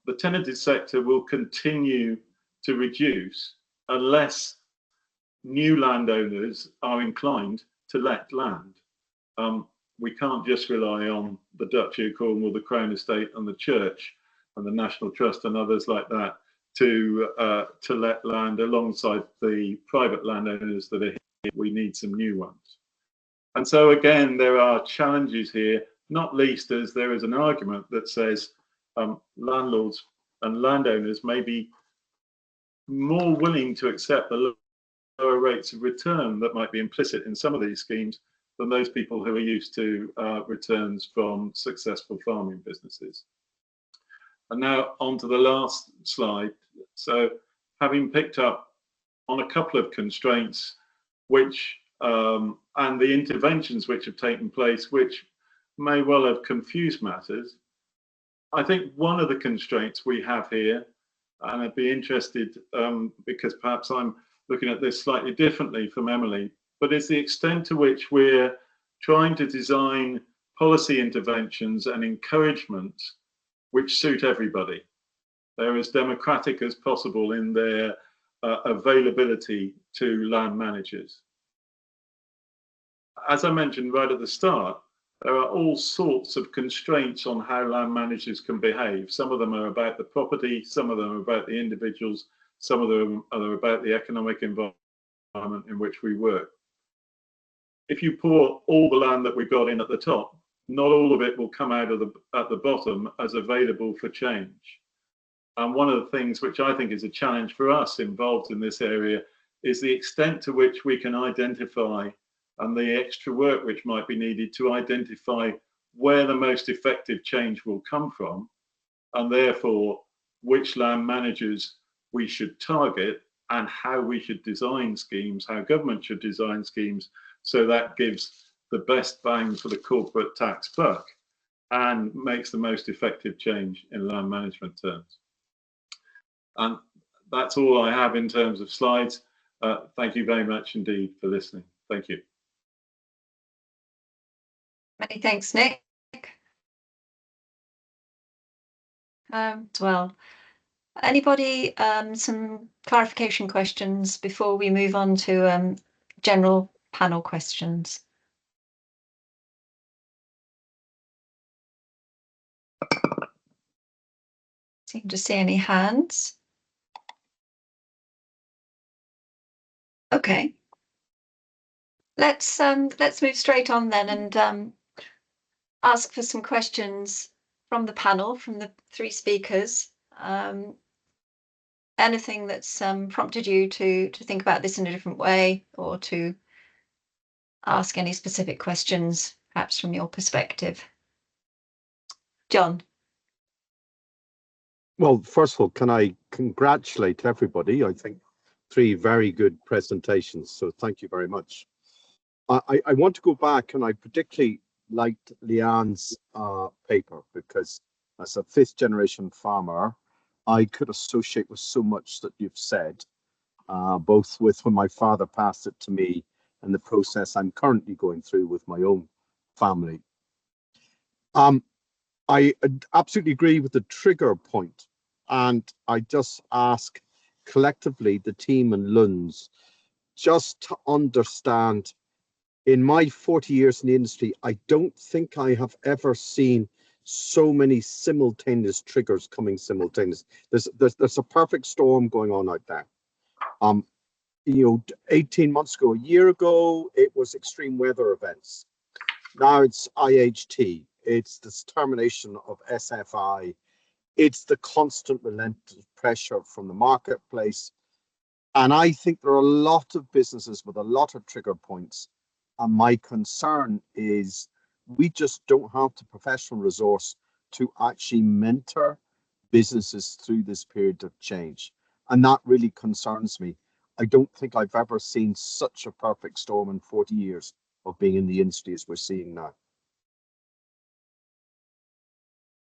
The tenanted sector will continue to reduce unless new landowners are inclined to let land. We can't just rely on the Duchy of Cornwall, the Crown Estate and the Church and the National Trust and others like that to let land alongside the private landowners that are here. We need some new ones. And so again, there are challenges here, not least as there is an argument that says landlords and landowners may be more willing to accept the lower rates of return that might be implicit in some of these schemes than those people who are used to returns from successful farming businesses. And now on to the last slide. So having picked up on a couple of constraints which and the interventions which have taken place, which may well have confused matters, I think one of the constraints we have here, and I'd be interested because perhaps I'm looking at this slightly differently from Emily, but it's the extent to which we're trying to design policy interventions and encouragement which suit everybody. They're as democratic as possible in their availability to land managers. As I mentioned right at the start, there are all sorts of constraints on how land managers can behave. Some of them are about the property, some of them are about the individuals, some of them are about the economic environment in which we work. If you pour all the land that we've got in at the top, not all of it will come out of at the bottom as available for change. And one of the things which I think is a challenge for us involved in this area is the extent to which we can identify and the extra work which might be needed to identify where the most effective change will come from, and therefore which land managers we should target and how we should design schemes, how government should design schemes, so that gives the best bang for the corporate tax buck and makes the most effective change in land management terms. And that's all I have in terms of slides. Thank you very much indeed for listening. Thank you. Many thanks, Nick. As well. Anybody some clarification questions before we move on to general panel questions? Seem to see any hands. Okay. Let's move straight on then and ask for some questions from the panel, from the three speakers. Anything that's prompted you to think about this in a different way, or to ask any specific questions, perhaps from your perspective. John. Well, first of all, can I congratulate everybody? I think 3 very good presentations, so thank you very much. I want to go back, and I particularly liked Lee-Ann's paper, because as a 5th generation farmer, I could associate with so much that you've said, both with when my father passed it to me and the process I'm currently going through with my own family. I absolutely agree with the trigger point, and I just ask collectively the team and LUNZ just to understand, in my 40 years in the industry, I don't think I have ever seen so many simultaneous triggers coming simultaneously. There's a perfect storm going on out there. You know, 18 months ago, a year ago, it was extreme weather events. Now it's IHT. It's the termination of SFI. It's the constant relentless pressure from the marketplace. And I think there are a lot of businesses with a lot of trigger points. And my concern is we just don't have the professional resource to actually mentor businesses through this period of change. And that really concerns me. I don't think I've ever seen such a perfect storm in 40 years of being in the industry as we're seeing now.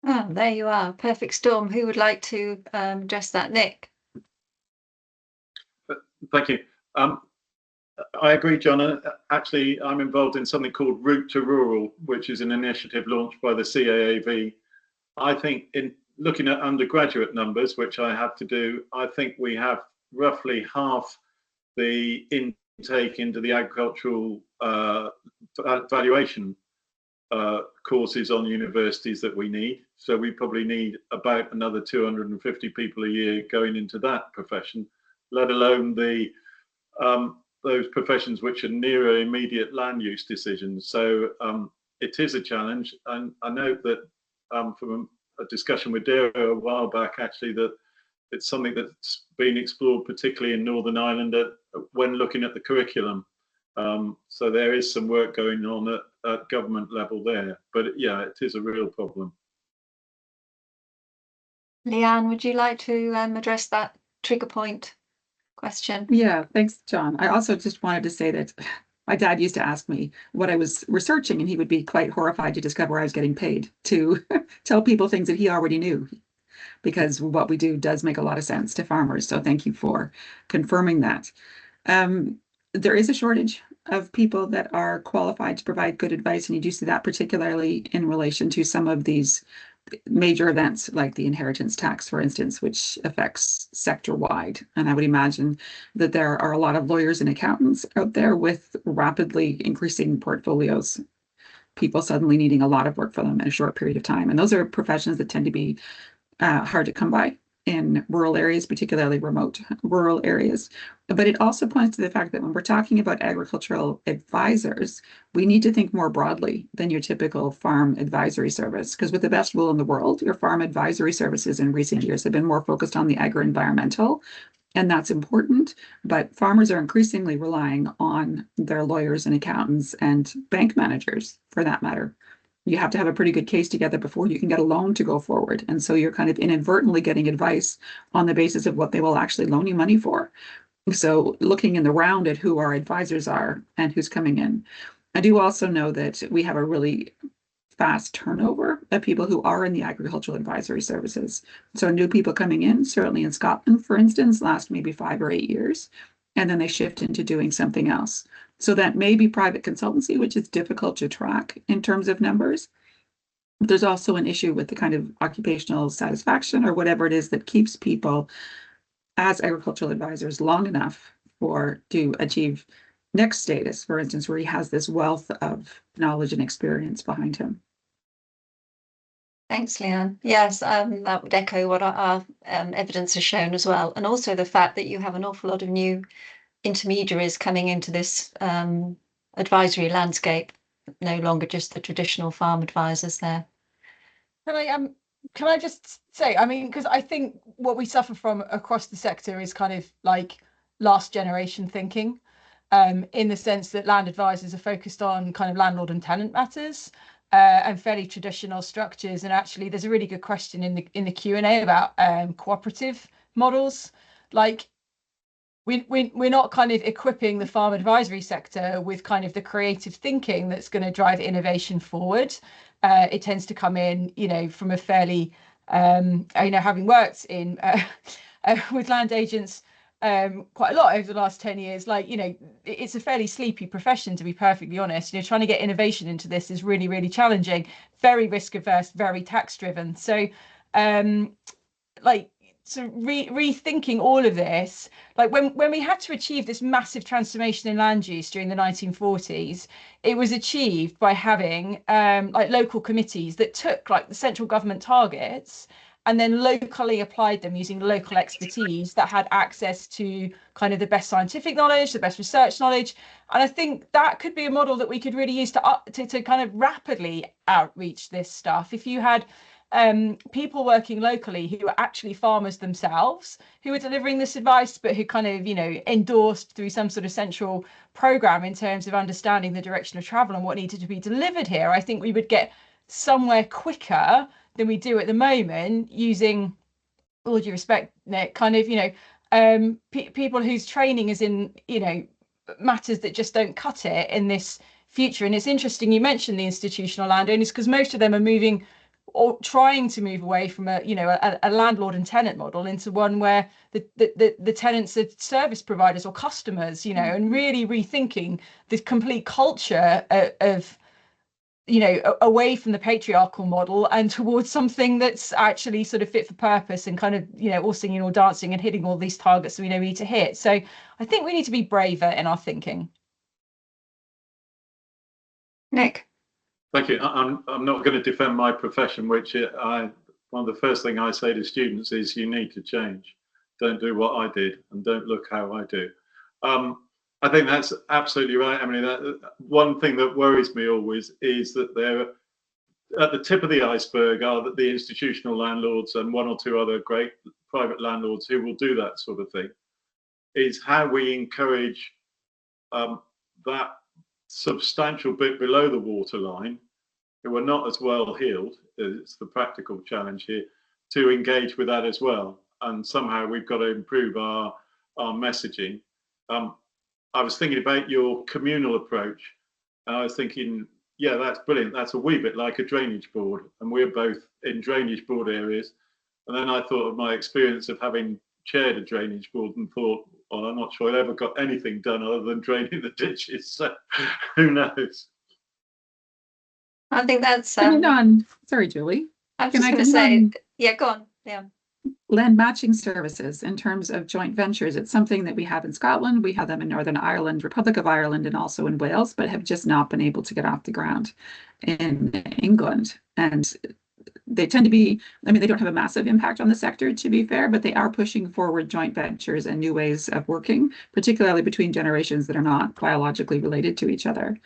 Oh, there you are, perfect storm. Who would like to address that? Nick. Thank you. I agree, John. Actually, I'm involved in something called Route to Rural, which is an initiative launched by the CAAV. I think in looking at undergraduate numbers, which I have to do, I think we have roughly half the intake into the agricultural valuation courses on universities that we need. So we probably need about another 250 people a year going into that profession, let alone the those professions which are nearer immediate land use decisions. So it is a challenge, and I know that from a discussion with Dara a while back, actually, that it's something that's been explored, particularly in Northern Ireland, when looking at the curriculum. So there is some work going on at government level there, but yeah, it is a real problem. Lee-Ann, would you like to address that trigger point question? Yeah, thanks, John. I also just wanted to say that my dad used to ask me what I was researching, and he would be quite horrified to discover I was getting paid to tell people things that he already knew, because what we do does make a lot of sense to farmers. So thank you for confirming that. There is a shortage of people that are qualified to provide good advice, and you do see that particularly in relation to some of these major events like the inheritance tax, for instance, which affects sector-wide. And I would imagine that there are a lot of lawyers and accountants out there with rapidly increasing portfolios, people suddenly needing a lot of work for them in a short period of time. And those are professions that tend to be hard to come by in rural areas, particularly remote rural areas. But it also points to the fact that when we're talking about agricultural advisors, we need to think more broadly than your typical farm advisory service, because with the best will in the world, your farm advisory services in recent years have been more focused on the agro-environmental, and that's important, but farmers are increasingly relying on their lawyers and accountants and bank managers, for that matter. You have to have a pretty good case together before you can get a loan to go forward. And so you're kind of inadvertently getting advice on the basis of what they will actually loan you money for. So looking in the round at who our advisors are and who's coming in. I do also know that we have a really fast turnover of people who are in the agricultural advisory services. So new people coming in, certainly in Scotland, for instance, last maybe 5 or 8 years, and then they shift into doing something else. So that may be private consultancy, which is difficult to track in terms of numbers. But there's also an issue with the kind of occupational satisfaction or whatever it is that keeps people as agricultural advisors long enough to achieve next status, for instance, where he has this wealth of knowledge and experience behind him. Thanks, Lee-Ann. Yes, that would echo what our evidence has shown as well. And also the fact that you have an awful lot of new intermediaries coming into this advisory landscape, no longer just the traditional farm advisors there. Can I just say, I mean, because I think what we suffer from across the sector is kind of like last generation thinking, in the sense that land advisors are focused on kind of landlord and tenant matters and fairly traditional structures. And actually, there's a really good question in the Q&A about cooperative models. Like, we're not kind of equipping the farm advisory sector with kind of the creative thinking that's going to drive innovation forward. It tends to come in, from a fairly, having worked in with land agents quite a lot over the last 10 years, it's a fairly sleepy profession, to be perfectly honest. Trying to get innovation into this is really, really challenging, very risk averse, very tax driven. So rethinking all of this, like when we had to achieve this massive transformation in land use during the 1940s, it was achieved by having local committees that took the central government targets and then locally applied them using local expertise that had access to kind of the best scientific knowledge, the best research knowledge. And I think that could be a model that we could really use to kind of rapidly outreach this stuff. If you had people working locally who were actually farmers themselves, who were delivering this advice, but who kind of, endorsed through some sort of central program in terms of understanding the direction of travel and what needed to be delivered here, I think we would get somewhere quicker than we do at the moment, using, all due respect, Nick, kind of, people whose training is in, matters that just don't cut it in this future. And it's interesting you mentioned the institutional landowners, because most of them are moving or trying to move away from a landlord and tenant model into one where the tenants are service providers or customers, and really rethinking the complete culture of away from the patriarchal model and towards something that's actually sort of fit for purpose and kind of, all singing or dancing and hitting all these targets that we know we need to hit. So I think we need to be braver in our thinking. Nick? Thank you. I'm not going to defend my profession, which one of the first thing I say to students is you need to change. Don't do what I did and don't look how I do. I think that's absolutely right, Emily. One thing that worries me always is that they're at the tip of the iceberg are that the institutional landlords and one or two other great private landlords who will do that sort of thing. Is how we encourage that substantial bit below the waterline, who are not as well heeled, it's the practical challenge here, to engage with that as well. And somehow we've got to improve our messaging. I was thinking about your communal approach, and I was thinking, yeah, that's brilliant. That's a wee bit like a drainage board, and we're both in drainage board areas. And then I thought of my experience of having chaired a drainage board and thought, well, I'm not sure I ever got anything done other than draining the ditches. So who knows? I think that's sorry, Julie. I was just going to say, yeah, go on. Yeah. Land matching services in terms of joint ventures. It's something that we have in Scotland. We have them in Northern Ireland, Republic of Ireland, and also in Wales, but have just not been able to get off the ground in England. And they tend to be, I mean, they don't have a massive impact on the sector, to be fair, but they are pushing forward joint ventures and new ways of working, particularly between generations that are not biologically related to each other.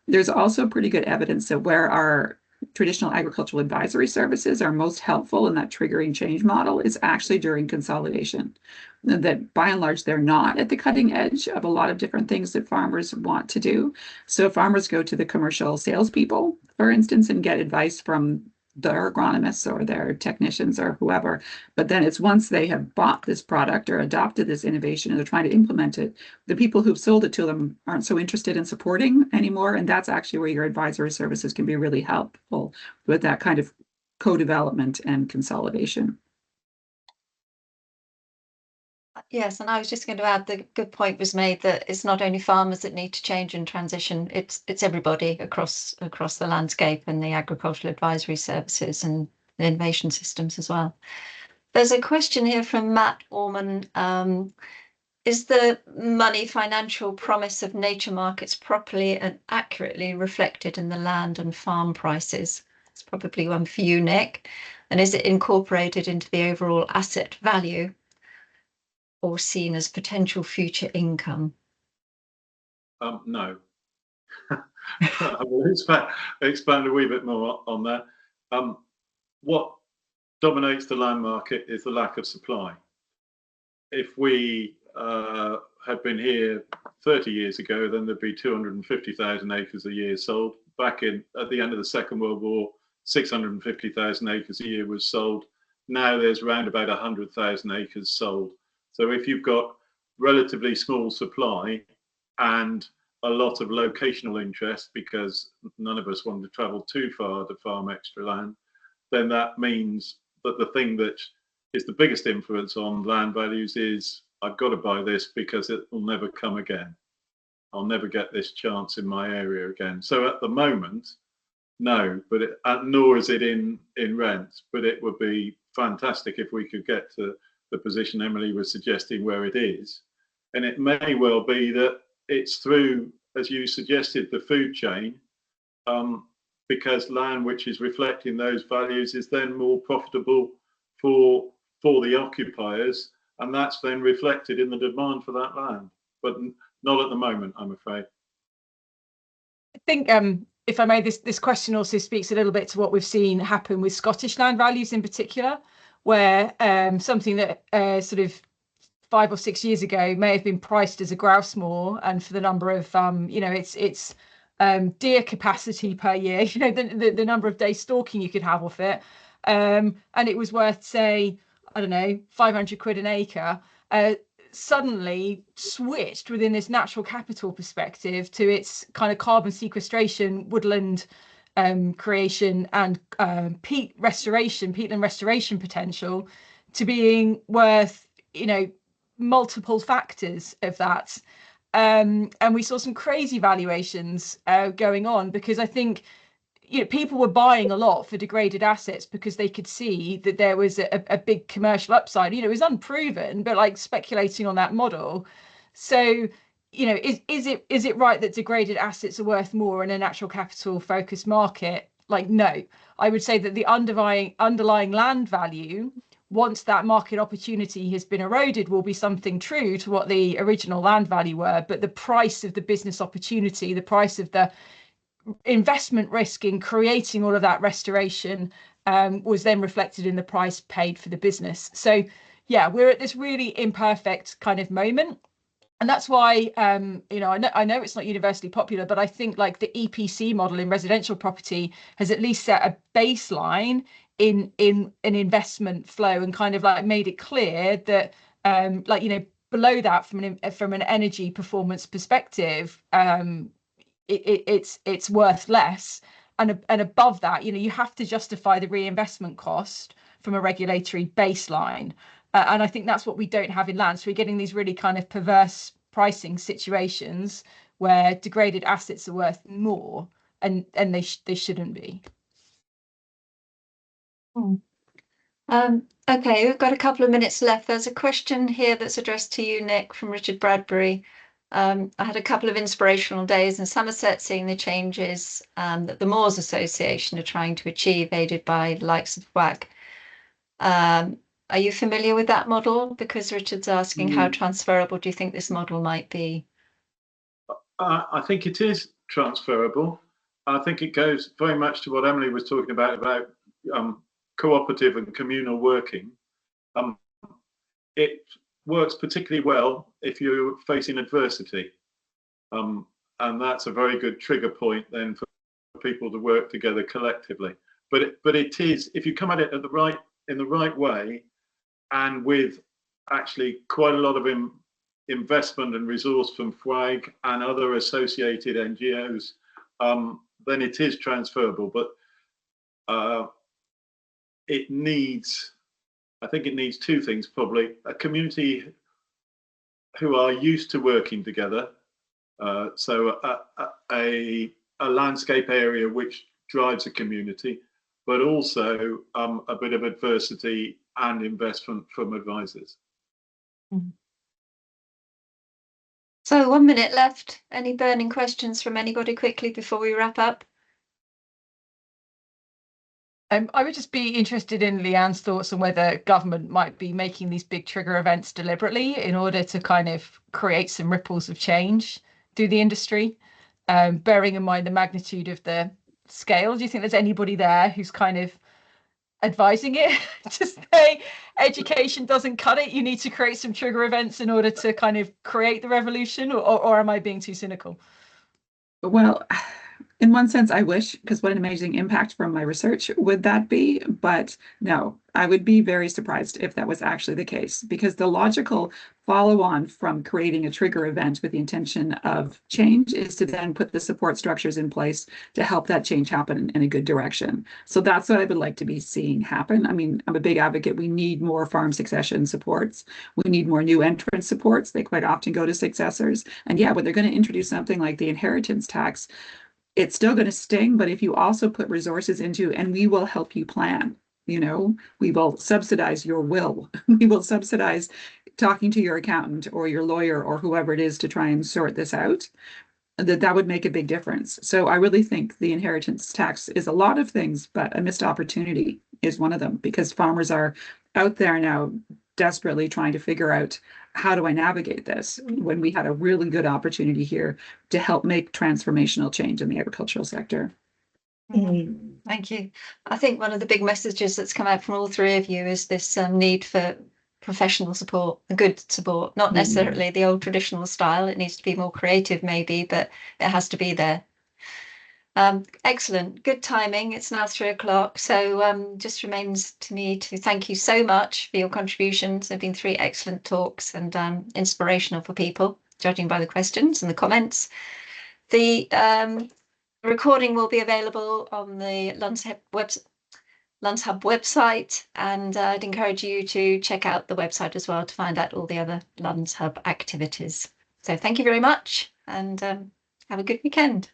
There's also pretty good evidence that where our traditional agricultural advisory services are most helpful in that triggering change model is actually during consolidation. That by and large, they're not at the cutting edge of a lot of different things that farmers want to do. So farmers go to the commercial salespeople, for instance, and get advice from their agronomists or their technicians or whoever. But then it's once they have bought this product or adopted this innovation and they're trying to implement it, the people who've sold it to them aren't so interested in supporting anymore. And that's actually where your advisory services can be really helpful with that kind of co-development and consolidation. Yes, and I was just going to add, the good point was made that it's not only farmers that need to change and transition, it's everybody across the landscape and the agricultural advisory services and the innovation systems as well. There's a question here from Matt Orman. Is the money financial promise of nature markets properly and accurately reflected in the land and farm prices? It's probably one for you, Nick. And is it incorporated into the overall asset value, or seen as potential future income? No. I will expand a wee bit more on that. What dominates the land market is the lack of supply. If we had been here 30 years ago, then there'd be 250,000 acres a year sold. Back at the end of the Second World War, 650,000 acres a year was sold. Now there's around about 100,000 acres sold. So if you've got relatively small supply and a lot of locational interest, because none of us want to travel too far to farm extra land, then that means that the thing that is the biggest influence on land values is, I've got to buy this because it will never come again. I'll never get this chance in my area again. So at the moment, no, but nor is it in rent, but it would be fantastic if we could get to the position Emily was suggesting where it is. And it may well be that it's through, as you suggested, the food chain, because land which is reflecting those values is then more profitable for the occupiers, and that's then reflected in the demand for that land, but not at the moment, I'm afraid. I think, if I may, this question also speaks a little bit to what we've seen happen with Scottish land values in particular, where something that sort of 5 or 6 years ago may have been priced as a grouse moor, and for the number of its deer capacity per year, the number of days stalking you could have off it, and it was worth, say, I don't know, 500 quid an acre, suddenly switched within this natural capital perspective to its kind of carbon sequestration, woodland creation, and peatland restoration potential to being worth, multiple factors of that. And we saw some crazy valuations going on, because I think people were buying a lot for degraded assets because they could see that there was a big commercial upside. It was unproven, but like speculating on that model. So you know, is it right that degraded assets are worth more in a natural capital focused market? Like, no. I would say that the underlying land value, once that market opportunity has been eroded, will be something true to what the original land value were, but the price of the business opportunity, the price of the investment risk in creating all of that restoration was then reflected in the price paid for the business. So yeah, we're at this really imperfect kind of moment. And that's why, you know, I know it's not universally popular, but I think like the EPC model in residential property has at least set a baseline in an investment flow and kind of like made it clear that, like, you know, below that from an energy performance perspective, it's worth less. And above that, you know, you have to justify the reinvestment cost from a regulatory baseline. And I think that's what we don't have in land. So we're getting these really kind of perverse pricing situations where degraded assets are worth more, and they shouldn't be. Okay, we've got a couple of minutes left. There's a question here that's addressed to you, Nick, from Richard Bradbury. I had a couple of inspirational days in Somerset seeing the changes that the Moors Association are trying to achieve, aided by the likes of WAC. Are you familiar with that model? Because Richard's asking how transferable do you think this model might be? I think it is transferable. I think it goes very much to what Emily was talking about cooperative and communal working. It works particularly well if you're facing adversity. And that's a very good trigger point then for people to work together collectively. But it is, if you come at it in the right way, and with actually quite a lot of investment and resource from FWAG and other associated NGOs, then it is transferable. But I think it needs two things probably: a community who are used to working together, so a landscape area which drives a community, but also a bit of adversity and investment from advisors. So 1 minute left. Any burning questions from anybody quickly before we wrap up? I would just be interested in Lee-Ann's thoughts on whether government might be making these big trigger events deliberately in order to kind of create some ripples of change through the industry, bearing in mind the magnitude of the scale. Do you think there's anybody there who's kind of advising it to say education doesn't cut it, you need to create some trigger events in order to kind of create the revolution, or am I being too cynical? Well, in one sense, I wish, because what an amazing impact from my research would that be? But no, I would be very surprised if that was actually the case, because the logical follow on from creating a trigger event with the intention of change is to then put the support structures in place to help that change happen in a good direction. So that's what I would like to be seeing happen. I mean, I'm a big advocate. We need more farm succession supports. We need more new entrant supports. They quite often go to successors. And yeah, when they're going to introduce something like the inheritance tax, it's still going to sting, but if you also put resources into, and we will help you plan, you know, we will subsidize your will. We will subsidize talking to your accountant or your lawyer or whoever it is to try and sort this out, that would make a big difference. So I really think the inheritance tax is a lot of things, but a missed opportunity is one of them, because farmers are out there now desperately trying to figure out, how do I navigate this, when we had a really good opportunity here to help make transformational change in the agricultural sector. Thank you. I think one of the big messages that's come out from all three of you is this need for professional support, a good support, not necessarily the old traditional style. It needs to be more creative maybe, but it has to be there. Excellent, good timing. It's now 3 o'clock, so just remains to me to thank you so much for your contributions. There have been 3 excellent talks and inspirational for people, judging by the questions and the comments. The recording will be available on the LUNZ Hub website, and I'd encourage you to check out the website as well to find out all the other LUNZ Hub activities. So thank you very much, and have a good weekend.